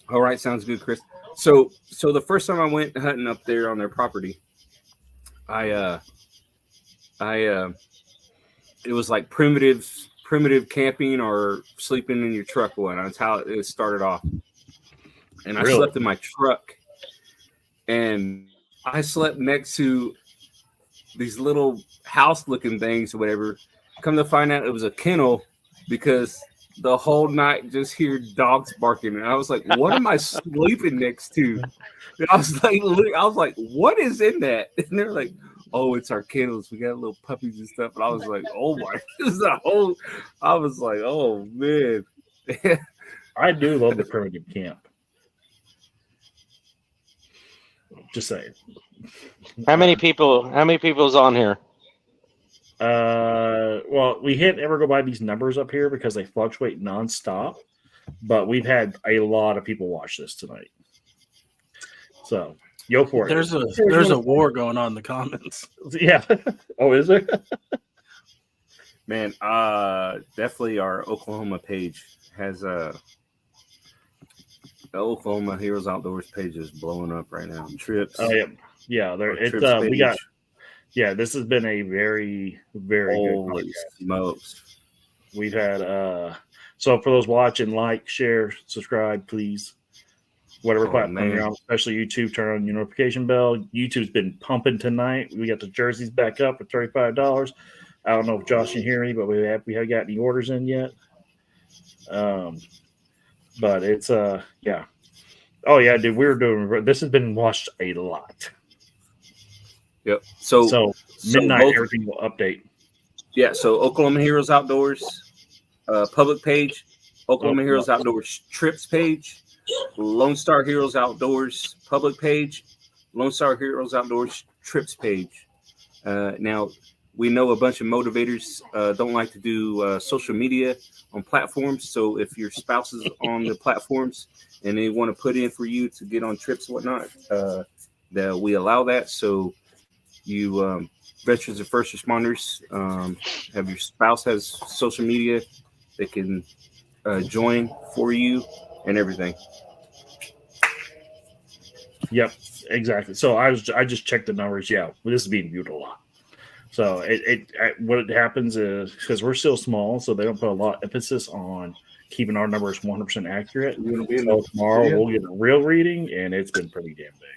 All right, sounds good, Chris. So the first time I went hunting up there on their property, it was like primitive camping or sleeping in your truck. One, that's how it started off. And I Really? slept in my truck, and I slept next to these little house-looking things or whatever. Come to find out, it was a kennel because the whole night just hear dogs barking, and I was like, "What am I sleeping next to?" And I was like, "What is in that?" And they're like, "Oh, it's our kennels. We got little puppies and stuff." And I was like, "Oh my!" This is a whole. I was like, "Oh man." I do love the primitive camp. Just saying. How many people's on here? Well, we can't ever go by these numbers up here because they fluctuate nonstop. But we've had a lot of people watch this tonight. So go for it. There's a war going on in the comments. Yeah. Oh, is there? Man, definitely our Oklahoma page has the Oklahoma Heroes Outdoors page is blowing up right now. Trips. Oh yeah, yeah. There, our it's trips we page. got. Yeah, this has been a very, very good Holy podcast. smokes. We've had so for those watching, like, share, subscribe, please. Whatever Oh, platform man. you're on, especially YouTube, turn on your notification bell. YouTube's been pumping tonight. We got the jerseys back up at $35. I don't know if Josh can hear me, but we haven't got any orders in yet. But it's yeah. Oh yeah, dude, this has been watched a lot. Yep. So midnight, both- everything will update. Yeah, so Oklahoma Heroes Outdoors public page, Oklahoma Heroes Outdoors trips page, Lone Star Heroes Outdoors public page, Lone Star Heroes Outdoors trips page. Now, we know a bunch of motivators don't like to do social media on platforms. So if your spouse is on the platforms and they want to put in for you to get on trips and whatnot, that we allow that. So you veterans and first responders have your spouse has social media, they can join for you and everything. Yep, exactly. So I just checked the numbers. Yeah, this is being viewed a lot. So what happens is because we're still small, so they don't put a lot of emphasis on keeping our numbers 100% accurate. So tomorrow we'll get a real reading, and it's been pretty damn big.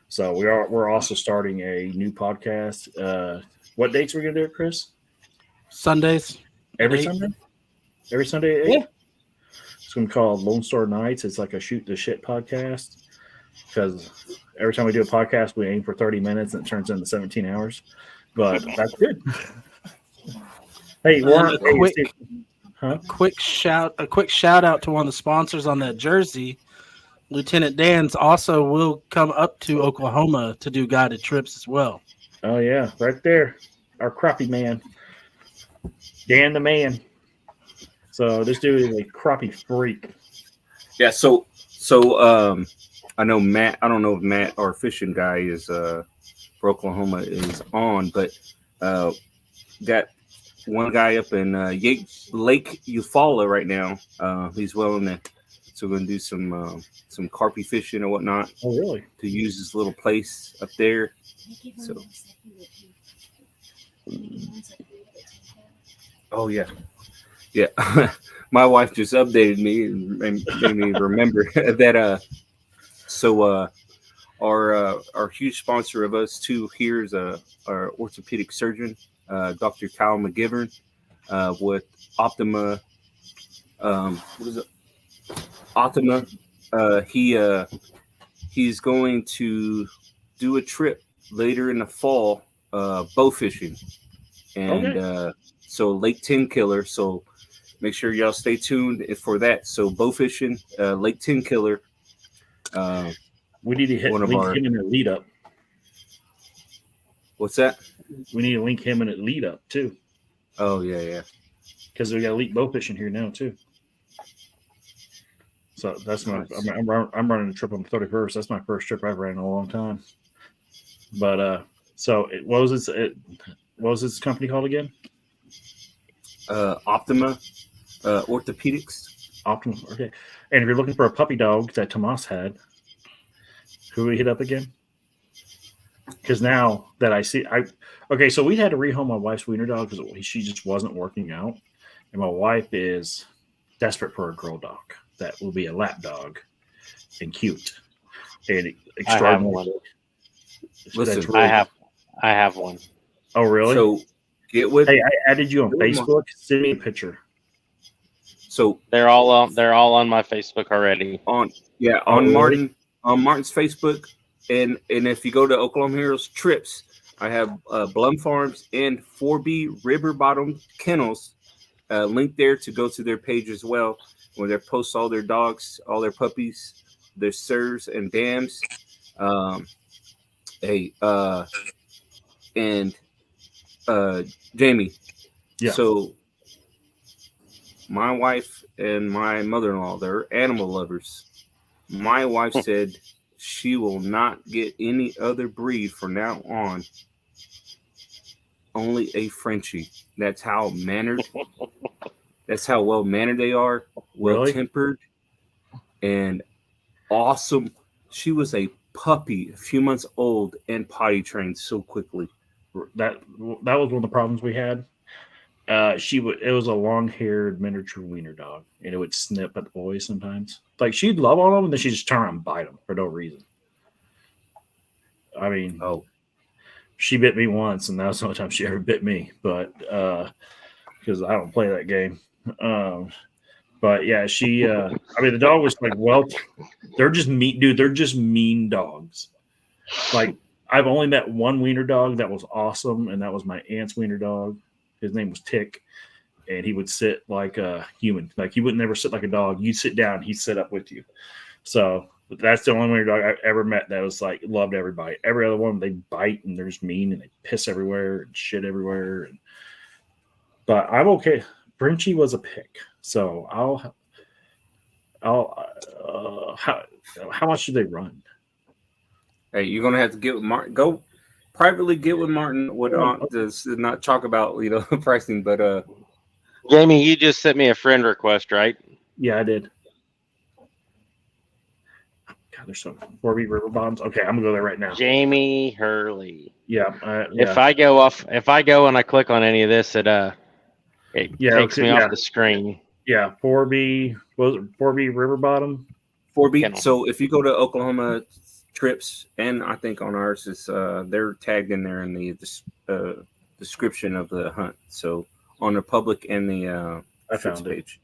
So we're also starting a new podcast. What dates are we gonna do it, Chris? Sundays. Every 8. Sunday? Every Sunday at 8? Yeah. It's gonna be called Lone Star Nights. It's like a shoot the shit podcast. Because every time we do a podcast, we aim for 30 minutes and it turns into 17 hours. But that's good. Hey, Warren, A quick shout out to one of the sponsors on that jersey. Lieutenant Dan's also will come up to Oklahoma to do guided trips as well. Oh yeah, right there. Our crappie man. Dan the man. So this dude is a crappie freak. Yeah, so I know Matt. I don't know if Matt, our fishing guy, is for Oklahoma is on, but got one guy up in Lake Eufaula right now. He's willing to, so we're gonna do some carpie fishing or whatnot. Oh really? To use this little place up there. So. Oh yeah, yeah. My wife just updated me and made me remember that. So our huge sponsor of us too here is our orthopedic surgeon, Dr. Kyle McGivern, with Optima. What is it? Optima. He's going to do a trip later in the fall, bow fishing, and so Lake Tin Killer. So make sure y'all stay tuned for that. So bow fishing, Lake Tin Killer. We need to link him in the lead up. What's that? We need to link him in a lead up too. Oh yeah. Because we got elite bow fishing here now too. So that's my. I'm running a trip on the 31st. That's my first trip I've ran in a long time. But so what was this company called again? Optima Orthopedics. Optimal. Okay. And if you're looking for a puppy dog that Tomas had, who we hit up again? Because now that I see, okay, so we had to rehome my wife's wiener dog because she just wasn't working out, and my wife is desperate for a girl dog that will be a lap dog and cute and extraordinary. Listen, I have one. Oh, really? So get with. Hey, I added you on Get with Facebook. Send me a picture. So They're all on my Facebook already. on really? Martin's Facebook, and if you go to Oklahoma Heroes Trips, I have Blum Farms and 4B River Bottom Kennels linked there to go to their page as well, where they post all their dogs, all their puppies, their sirs and dams. And Jamie. Yeah. So my wife and my mother-in-law, they're animal lovers. My wife said she will not get any other breed from now on. Only a Frenchie. That's how mannered. That's how well mannered they are. Well tempered, and awesome. She was a puppy, a few months old, and potty trained so quickly. That was one of the problems we had. It was a long-haired miniature wiener dog, and it would snip at the boys sometimes. Like she'd love on them, and then she'd just turn around and bite them for no reason. I mean, she bit me once, and that was the only time she ever bit me. But because I don't play that game. But yeah, she. I mean, the dog was like, well, they're just mean, dude. They're just mean dogs. Like I've only met one wiener dog that was awesome, and that was my aunt's wiener dog. His name was Tick, and he would sit like a human. Like he would never sit like a dog. You'd sit down, he'd sit up with you. So that's the only wiener dog I've ever met that was like loved everybody. Every other one, they bite and they're just mean and they piss everywhere and shit everywhere. But I'm okay. Frenchie was a pick, so how much do they run? Hey, you're gonna have to get with Martin. Go privately get with Martin. What does not talk about pricing, but Jamie, you just sent me a friend request, right? Yeah, I did. God, there's some 4B river bombs. Okay, I'm gonna go there right now. Jamie Hurley. Yeah. If I go and I click on any of this, it takes me off the screen. Yeah, 4B. Was it 4B river bottom? 4B. Kennel. So if you go to Oklahoma Trips, and I think on ours is they're tagged in there in the description of the hunt. So on the public and the Trips page.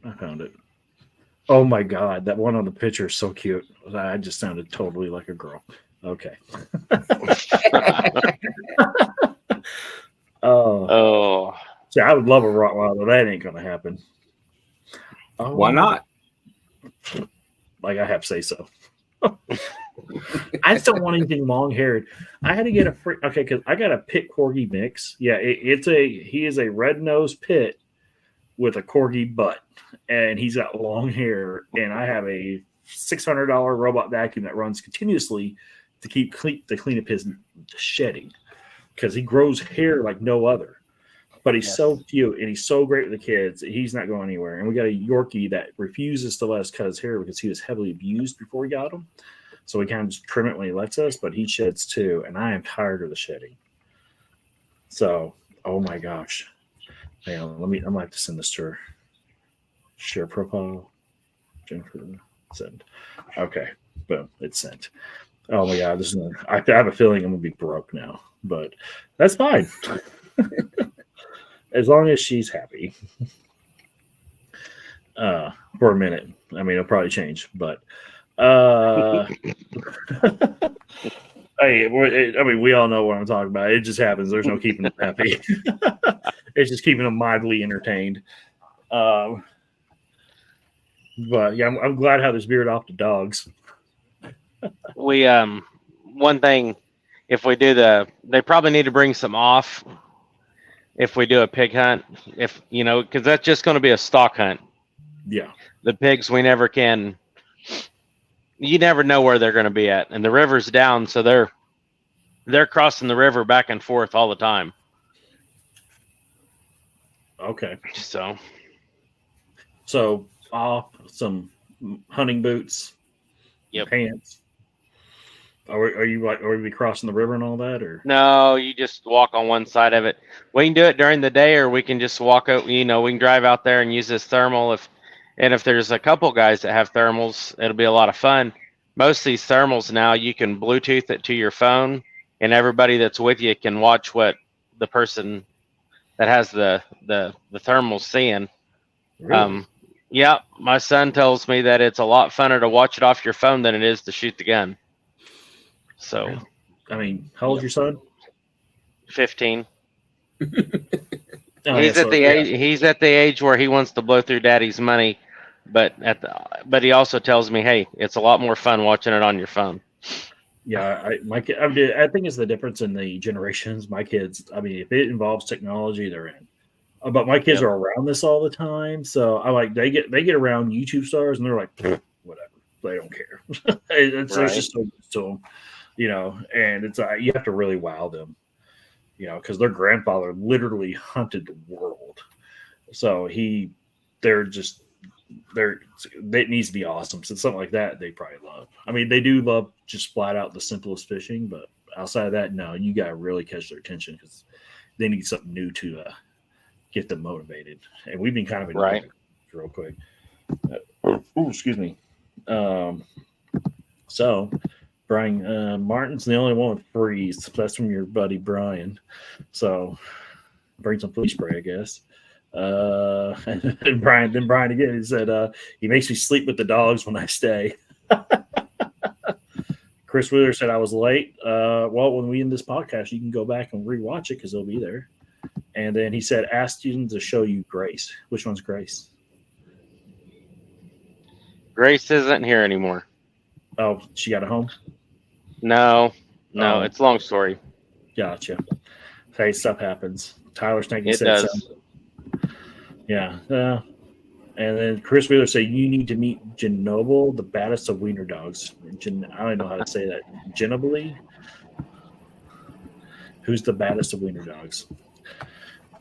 I found it. Oh my God, that one on the picture is so cute. I just sounded totally like a girl. Okay. Oh. See, I would love a Rottweiler. That ain't gonna happen. Oh, why not? Like I have to say so. I just don't want anything long haired. I had to get because I got a pit corgi mix. Yeah, he is a red nosed pit with a corgi butt, and he's got long hair. And I have a $600 robot vacuum that runs continuously to clean up his shedding because he grows hair like no other. But he's so cute and he's so great with the kids. He's not going anywhere. And we got a Yorkie that refuses to let us cut his hair because he was heavily abused before we got him. So we kind of just trim it when he lets us, but he sheds too. And I am tired of the shedding. So, oh my gosh. Hang on, I'm gonna have to send this to her. Share profile. Jennifer, send. Okay, boom, it's sent. Oh my God, I have a feeling I'm gonna be broke now, but that's fine. As long as she's happy. For a minute. I mean, it'll probably change, but hey, we all know what I'm talking about. It just happens. There's no keeping them happy. It's just keeping them mildly entertained. But yeah, I'm glad how this veered off the dogs. We one thing, if we do they probably need to bring some off. If we do a pig hunt, because that's just going to be a stock hunt. Yeah. The pigs, you never know where they're going to be at. And the river's down, so they're crossing the river back and forth all the time. Okay. So Some hunting boots, Yep. pants. Are we be crossing the river and all that, or no, you just walk on one side of it. We can do it during the day, or we can just walk out. We can drive out there and use this thermal. If there's a couple guys that have thermals, it'll be a lot of fun. Most of these thermals now, you can Bluetooth it to your phone, and everybody that's with you can watch what the person that has the thermals seeing. really? Yeah, my son tells me that it's a lot funner to watch it off your phone than it is to shoot the gun. So, Really? I mean, how old's your son? 15. Oh, He's at the age. He's at the age where he wants to blow through daddy's money, but he also tells me, hey, it's a lot more fun watching it on your phone. Yeah, I think it's the difference in the generations. My kids, I mean, if it involves technology, they're in. But my kids are around this all the time, so I like they get around YouTube stars and they're like, whatever, they don't care. It's just so used to them, And it's you have to really wow them, because their grandfather literally hunted the world, so it needs to be awesome. So something like that they probably love. I mean, they do love just flat out the simplest fishing, but outside of that, no, you got to really catch their attention because they need something new to get them motivated. And we've been kind of Right. real quick. Excuse me. So Brian Martin's the only one with freeze. That's from your buddy Brian. So bring some flea spray, I guess. And Brian again, he said he makes me sleep with the dogs when I stay. Chris Wheeler said I was late. Well, when we end this podcast, you can go back and rewatch it because it'll be there. And then he said, ask students to show you Grace. Which one's Grace? Grace isn't here anymore. Oh, she got a home? No, it's a long story. Gotcha. Hey, stuff happens. Tyler Stanky It said does. so. Yeah. And then Chris Wheeler said, you need to meet Genoble, the baddest of wiener dogs. I don't know how to say that. Genobly? Who's the baddest of wiener dogs?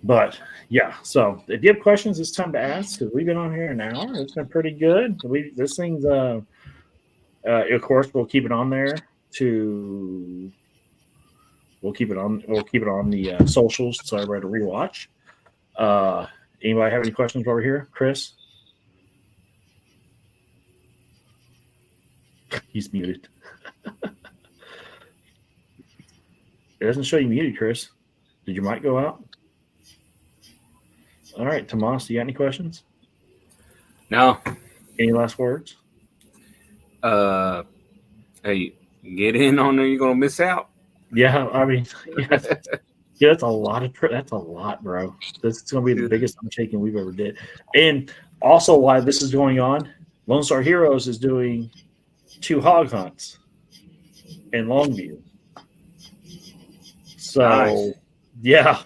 But, yeah. So, if you have questions, it's time to ask because we've been on here an hour. It's been pretty good. This thing's, of course, we'll keep it on there We'll keep it on the socials so everybody to rewatch. Anybody have any questions over here? Chris? He's muted. It doesn't show you muted, Chris. Did your mic go out? All right, Tomas, do you got any questions? No. Any last words? Hey, get in on there. You're gonna miss out. Yeah, I mean, yeah, that's a lot that's a lot, bro. This is gonna be the biggest undertaking we've ever did. And also, while this is going on, Lone Star Heroes is doing 2 hog hunts in Longview. So, Nice. yeah,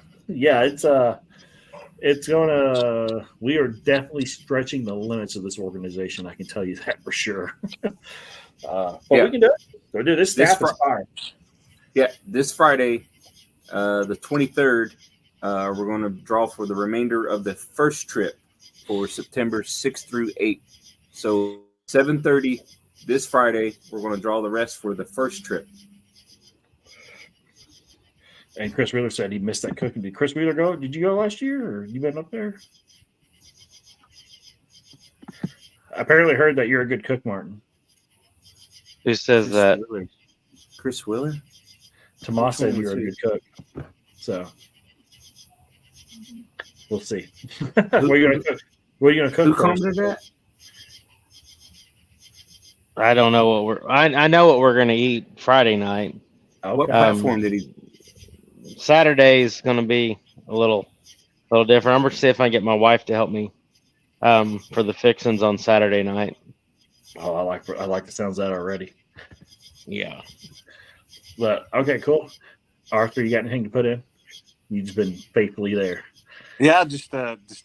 it's gonna. We are definitely stretching the limits of this organization. I can tell you that for sure. But we can do it. Go do this. Staff is fine. Yeah, this Friday, the 23rd, we're going to draw for the remainder of the first trip for September 6th through 8th. So 7:30 this Friday, we're going to draw the rest for the first trip. And Chris Wheeler said he missed that cooking. Did Chris Wheeler go? Did you go last year, or you been up there? I apparently heard that you're a good cook, Martin. Who says that? Chris Wheeler? Tomas said you're a good cook. So we'll see. What are you gonna cook? What are you gonna cook? Who first? commented that? I don't know what I know what we're gonna eat Friday night. What platform did he? Saturday is gonna be a little different. I'm gonna see if I can get my wife to help me for the fixins on Saturday night. Oh, I like the sounds of that already. Yeah. But okay, cool. Arthur, you got anything to put in? You've just been faithfully there. Yeah, just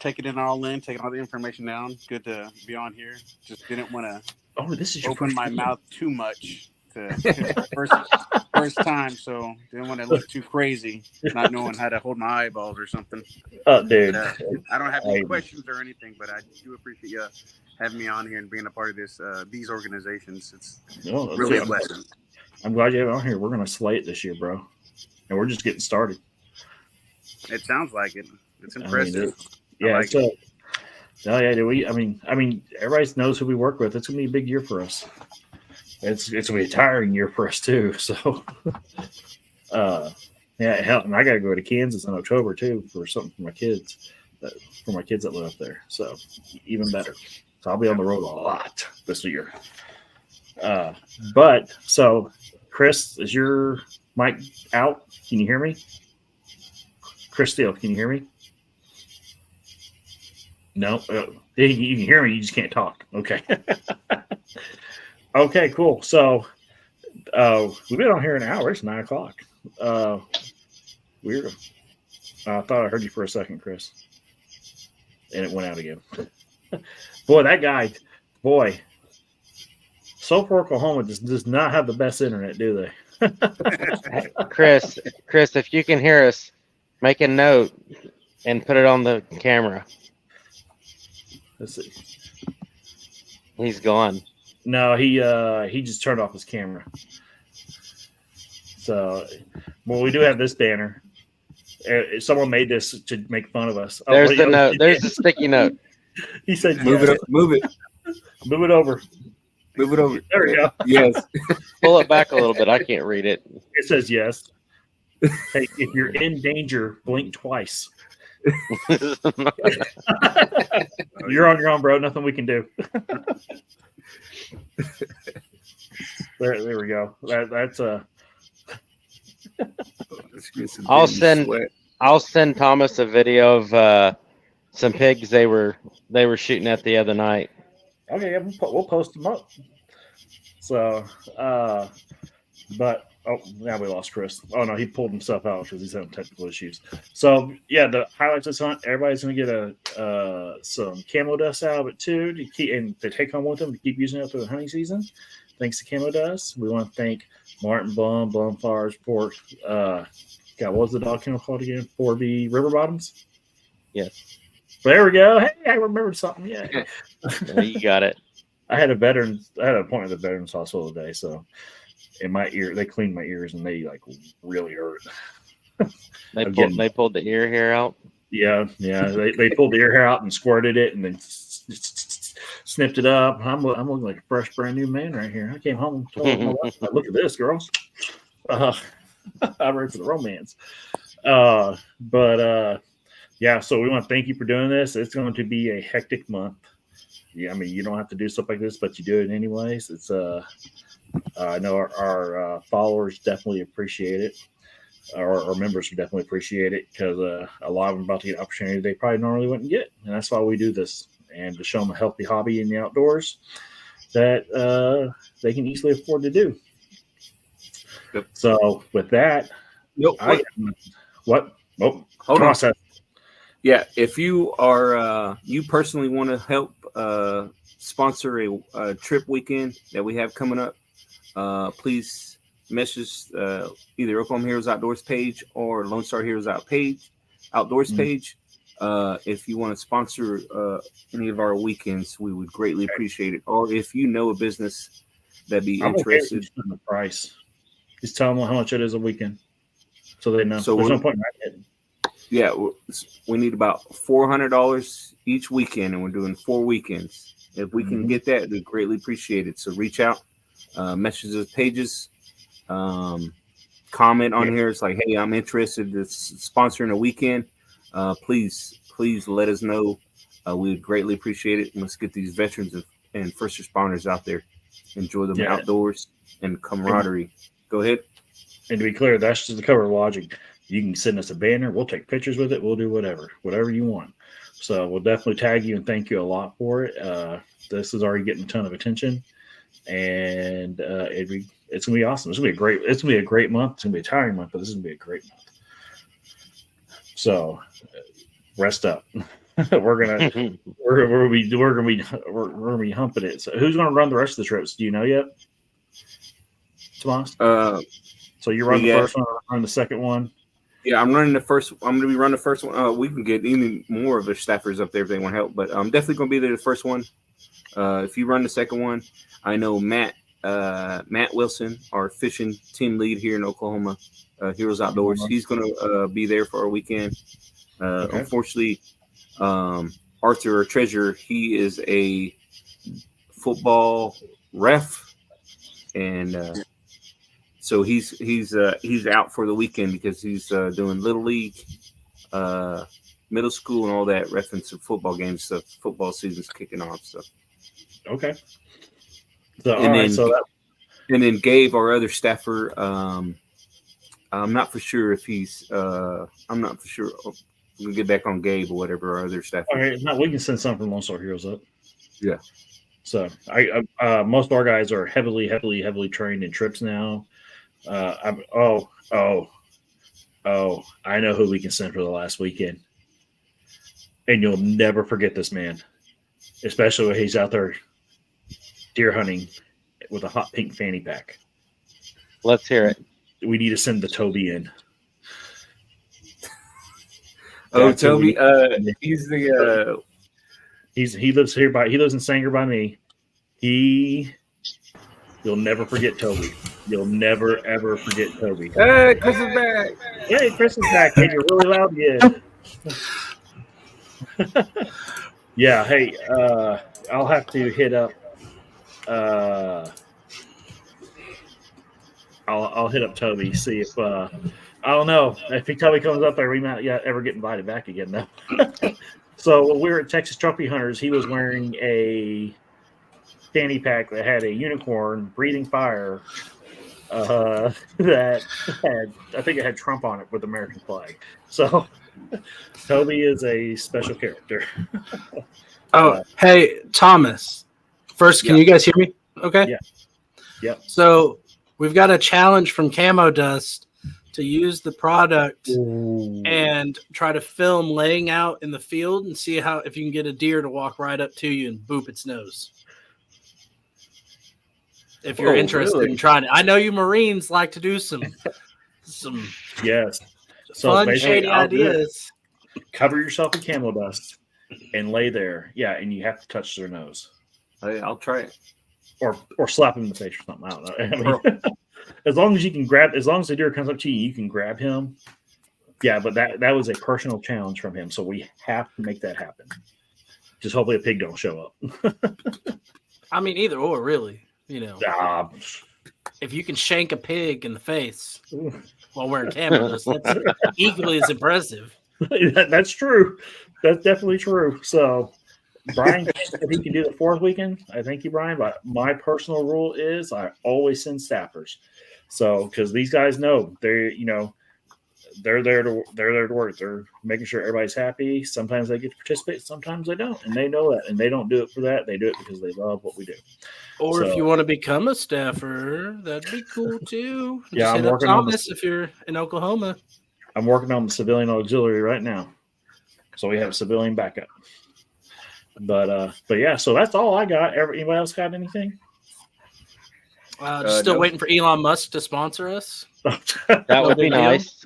taking it all in, taking all the information down. Good to be on here. Just didn't want to Oh, this is your open first my time. mouth too much. first time, so didn't want to look too crazy, not knowing how to hold my eyeballs or something. Dude. But, I don't have any questions or anything, but I do appreciate you having me on here and being a part of these organizations. It's really a blessing. I'm glad you have it on here. We're going to slay it this year, bro. And we're just getting started. It sounds like it. It's impressive. Everybody knows who we work with. It's going to be a big year for us. It's going to be a tiring year for us, too. So, hell, and I got to go to Kansas in October, too, for something for my kids. For my kids that live up there. So, even better. So, I'll be on the road a lot this year. So, Chris, is your mic out? Can you hear me? Chris Steele, can you hear me? No. You can hear me. You just can't talk. Okay. Okay, cool. So we've been on here an hour. It's 9 o'clock. Weird. I thought I heard you for a second, Chris. And it went out again. Boy, that guy, South Fork, Oklahoma does not have the best internet, do they? Chris, if you can hear us, make a note and put it on the camera. Let's see. He's gone. No, he just turned off his camera. So, well, we do have this banner. Someone made this to make fun of us. There's the note. There's the sticky note. He said, Move it up. Move it. Move it over. Move it over. There we go. Yes. Pull it back a little bit. I can't read it. It says yes. Hey, if you're in danger, blink twice. You're on your own, bro. Nothing we can do. There we go. That's I'll send Thomas a video of some pigs they were shooting at the other night. Okay, yeah, we'll post them up. So, but now we lost Chris. Oh no, he pulled himself out because he's having technical issues. So yeah, the highlights of this hunt. Everybody's gonna get some camo dust out of it too to keep and to take home with them to keep using it through the hunting season. Thanks to camo dust. We want to thank Martin Blum Farms for what was the dog kennel called again? For the River Bottoms. Yes. There we go. Hey, I remembered something. Yeah. You got it. I had an appointment at the Veterans Hospital today, so in my ear, they cleaned my ears and they like really hurt. They pulled the ear hair out. Yeah. They pulled the ear hair out and squirted it and then snipped it up. I'm looking like a fresh, brand new man right here. I came home and told my wife, "Look at this, girls." I'm ready for the romance. Yeah, so we want to thank you for doing this. It's going to be a hectic month. Yeah, I mean, you don't have to do stuff like this, but you do it anyways. It's I know our followers definitely appreciate it. Our members definitely appreciate it because a lot of them about to get opportunity they probably normally wouldn't get, and that's why we do this and to show them a healthy hobby in the outdoors that they can easily afford to do. Yep. So with that, hold process. on. Yeah, if you are you personally want to help sponsor a trip weekend that we have coming up, please message either Oklahoma Heroes Outdoors page or Lone Star Heroes Outdoors page. If you want to sponsor any of our weekends, we would greatly appreciate it. Or if you know a business that'd be interested in the price, just tell them how much it is a weekend, so they know. So there's no point in writing it. Yeah, we need about $400 each weekend, and we're doing 4 weekends. If we can get that, we'd greatly appreciate it. So reach out, message those pages, comment on here. It's like, hey, I'm interested in sponsoring a weekend. Please let us know. We would greatly appreciate it. And let's get these veterans and first responders out there. Enjoy them outdoors and camaraderie. Go ahead. And to be clear, that's just the cover logic. You can send us a banner. We'll take pictures with it. We'll do whatever you want. So we'll definitely tag you and thank you a lot for it. This is already getting a ton of attention, and it's gonna be awesome. It's gonna be a great month. It's gonna be a tiring month, but this is gonna be a great month. So rest up. we're gonna be humping it. So who's gonna run the rest of the trips? Do you know yet, Tomas? So you run the first one, run the second one. Yeah, I'm running the first. I'm going to be running the first one. We can get even more of the staffers up there if they want help, but I'm definitely going to be there the first one. If you run the second one, I know Matt Wilson, our fishing team lead here in Oklahoma, Heroes Outdoors. He's going to be there for our weekend. Okay. Unfortunately, Arthur, our treasurer, he is a football ref, and so he's out for the weekend because he's doing little league, middle school, and all that, reffing some football games. So football season's kicking off. So okay. So and then Gabe, our other staffer, I'm not for sure if he's. I'm not for sure. We'll get back on Gabe or whatever our other staffer. All right, we can send some from Lone Star Heroes up. Yeah. So most of our guys are heavily trained in trips now. I know who we can send for the last weekend, and you'll never forget this man, especially when he's out there deer hunting with a hot pink fanny pack. Let's hear it. We need to send the Toby in. Oh, Toby, he's the he lives in Sanger by me. You'll never forget Toby. You'll never ever forget Toby. Hey, Chris is back. Hey, Chris is back. And you're really loud again. Yeah. Hey, I'll have to hit up. I'll hit up Toby, see if I don't know if Toby comes up there, we might ever get invited back again though. So when we were at Texas Trophy Hunters, he was wearing a fanny pack that had a unicorn breathing fire that had, I think it had Trump on it with the American flag. So Toby is a special character. Hey, Thomas. First, can you guys hear me? Okay. Yeah. Yep. So we've got a challenge from Camo Dust to use the product and try to film laying out in the field and see if you can get a deer to walk right up to you and boop its nose. If you're interested in trying it. I know you Marines like to do some yes. So fun, shady ideas. Cover yourself in Camo Dust and lay there. Yeah, and you have to touch their nose. Hey, I'll try it. Or slap him in the face or something. I don't know. I mean, as long as you can as long as the deer comes up to you, you can grab him. Yeah, but that was a personal challenge from him, so we have to make that happen. Just hopefully a pig don't show up. I mean, either or, really. You know, if you can shank a pig in the face while wearing camo, that's equally as impressive. That's true. That's definitely true. So, Brian, if he can do the fourth weekend, I thank you, Brian. But my personal rule is I always send staffers. So, because these guys know they're there to work. They're making sure everybody's happy. Sometimes they get to participate, sometimes they don't, and they know that. And they don't do it for that. They do it because they love what we do. Or if you want to become a staffer, that'd be cool too. Yeah, I'm working on this. If you're in Oklahoma, I'm working on the civilian auxiliary right now, so we have a civilian backup. But yeah, so that's all I got. Anybody else got anything? Still waiting for Elon Musk to sponsor us. That would be nice.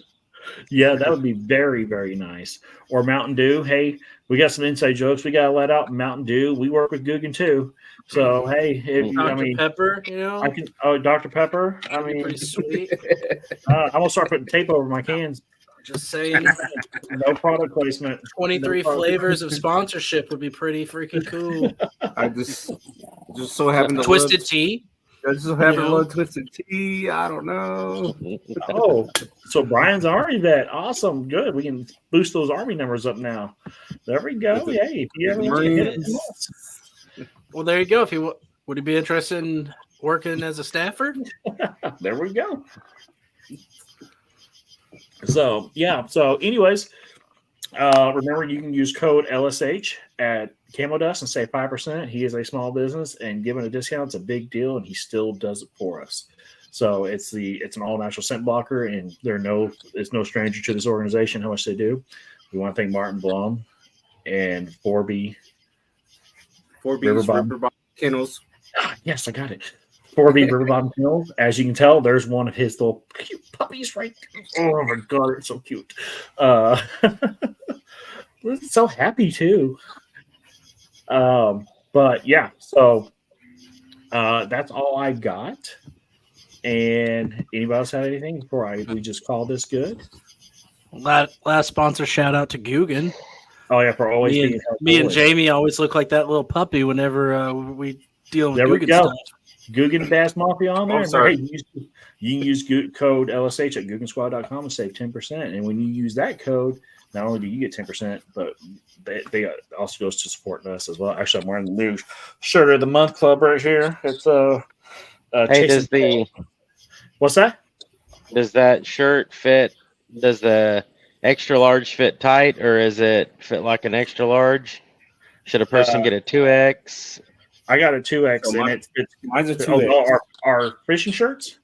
Yeah, that would be very, very nice. Or Mountain Dew. Hey, we got some inside jokes we got to let out. Mountain Dew. We work with Guggen too. So hey, Dr. Pepper, I can. Oh, Dr. Pepper. I mean, pretty sweet. I'm gonna start putting tape over my cans. Just saying. No product placement. 23 flavors of sponsorship would be pretty freaking cool. I just so happen to Twisted Tea. I just happen to love Twisted Tea. I don't know. Oh, so Brian's an Army vet. Awesome. Good. We can boost those Army numbers up now. There we go. Hey, if you ever want to hit it. Well, there you go. If you would he be interested in working as a staffer? There we go. So yeah. So anyways, remember you can use code LSH at Camo Dust and save 5%. He is a small business, and given a discount, it's a big deal, and he still does it for us. So it's an all natural scent blocker, and it's no stranger to this organization how much they do. We want to thank Martin Blum and 4B Riverbond Kennels. Yes, I got it. for the River Bottom Hills. As you can tell, there's one of his little cute puppies right there. Oh my god, it's so cute. So happy too. But yeah, so that's all I got. And anybody else have anything before we just call this good? Last sponsor shout out to Guggen. Oh yeah, for always me and Jamie always look like that little puppy whenever we deal with there Guggen we go. stuff. Guggen Bass Mafia on there. Oh, sorry. Hey, you can use code LSH at GuggenSquad.com and save 10%. And when you use that code, not only do you get 10%, but they also goes to supporting us as well. Actually, I'm wearing the new shirt of the month club right here. It's Hey, what's that? Does that shirt fit? Does the extra large fit tight, or is it fit like an extra large? Should a person get a 2X? I got a 2X, So and mine's a 2X. Our fishing shirts.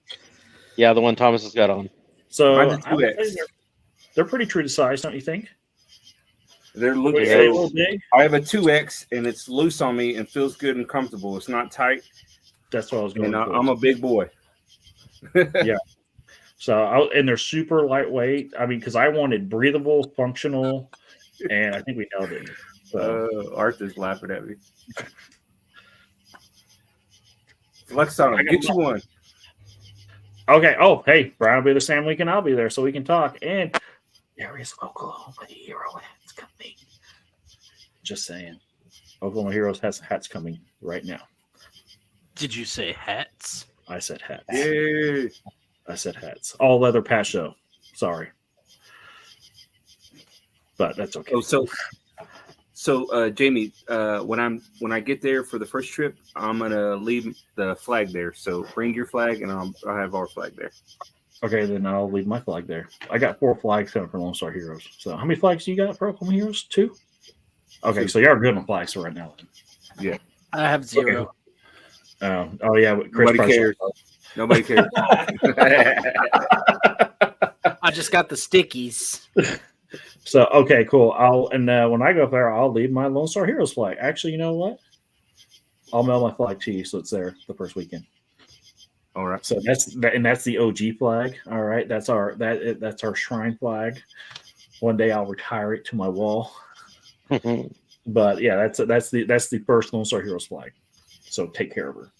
Yeah, the one Thomas has got on. So Mine's a I would 2X. say they're pretty true to size, don't you think? They're Would looking. you say a little big? I have a 2X, and it's loose on me and feels good and comfortable. It's not tight, That's what I was going and for. I'm a big boy. Yeah. So, and they're super lightweight. I mean, because I wanted breathable, functional, and I think we nailed it. So, Arthur's laughing at me. Flex on him. Get you one. okay. Oh, hey, Brian will be the same weekend. I'll be there, so we can talk. And there is Oklahoma Hero hats coming. Just saying, Oklahoma Heroes has hats coming right now. Did you say hats? I said hats. Yay. I said hats. All leather patch though. Sorry. But that's okay. Oh, so Jamie, when I get there for the first trip, I'm gonna leave the flag there. So bring your flag, and I'll have our flag there. Okay, then I'll leave my flag there. I got 4 flags coming from Lone Star Heroes. So how many flags do you got for Oklahoma Heroes? 2? Okay, 2. so you're good on flags right now. Yeah. I have 0. Oh yeah, Chris Nobody cares. Nobody cares. I just got the stickies. So okay, cool. When I go up there, I'll leave my Lone Star Heroes flag. Actually, you know what? I'll mail my flag to you, so it's there the first weekend. All right. So that's the OG flag. All right, that's our shrine flag. One day I'll retire it to my wall. But yeah, that's the first Lone Star Heroes flag. So take care of her.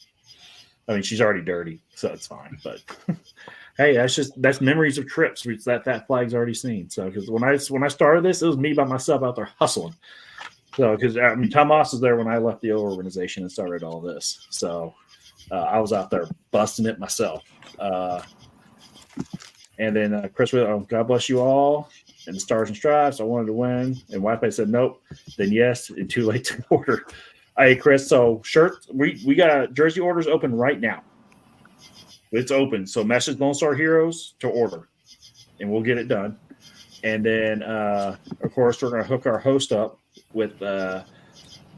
I mean, she's already dirty, so it's fine. But hey, that's memories of trips that flag's already seen. So because when I started this, it was me by myself out there hustling. So because I mean, Tom Moss was there when I left the organization and started all this. So I was out there busting it myself. And then Chris, God bless you all. And the Stars and Stripes, I wanted to win. And Wi-Fi said nope. Then yes, and too late to order. Hey, Chris, so shirts, we got jersey orders open right now. It's open. So message Lone Star Heroes to order, and we'll get it done. And then, of course, we're going to hook our host up with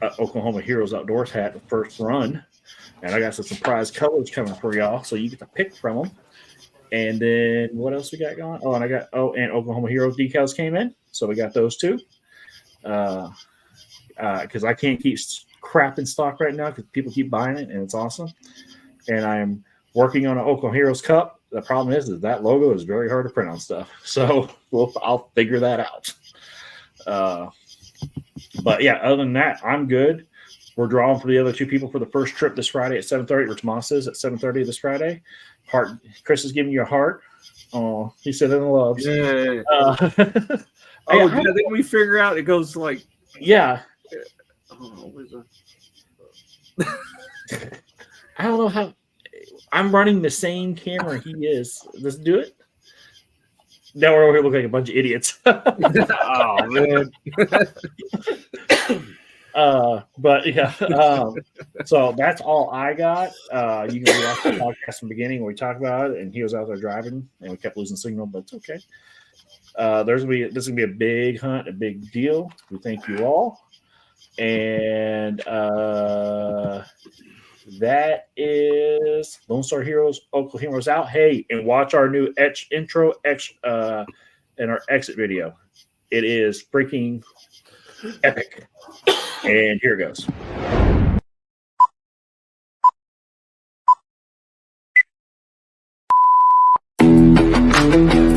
Oklahoma Heroes Outdoors hat, the first run. And I got some surprise colors coming for y'all, so you get to pick from them. And then what else we got going? Oh, and and Oklahoma Heroes decals came in, so we got those too. Because I can't keep crap in stock right now because people keep buying it, and it's awesome. And I'm working on an Oklahoma Heroes Cup. The problem is that logo is very hard to print on stuff, so I'll figure that out. But yeah, other than that, I'm good. We're drawing for the other 2 people for the first trip this Friday at 7:30. Where Tomas is at 7:30 this Friday. Heart. Chris is giving you a heart. Oh, he said it in loves. Yeah. Didn't we figure out it goes like? Yeah. Oh, I don't know how. I'm running the same camera he is. Let's do it. Now we're over here looking like a bunch of idiots. Oh man. But yeah, so that's all I got. You can watch the podcast from the beginning where we talk about it, and he was out there driving, and we kept losing signal, but it's okay. This is gonna be a big hunt, a big deal. We thank you all, and that is Lone Star Heroes. Oklahoma Heroes out. Hey, and watch our new intro and our exit video. It is freaking epic. And here it goes. Bye.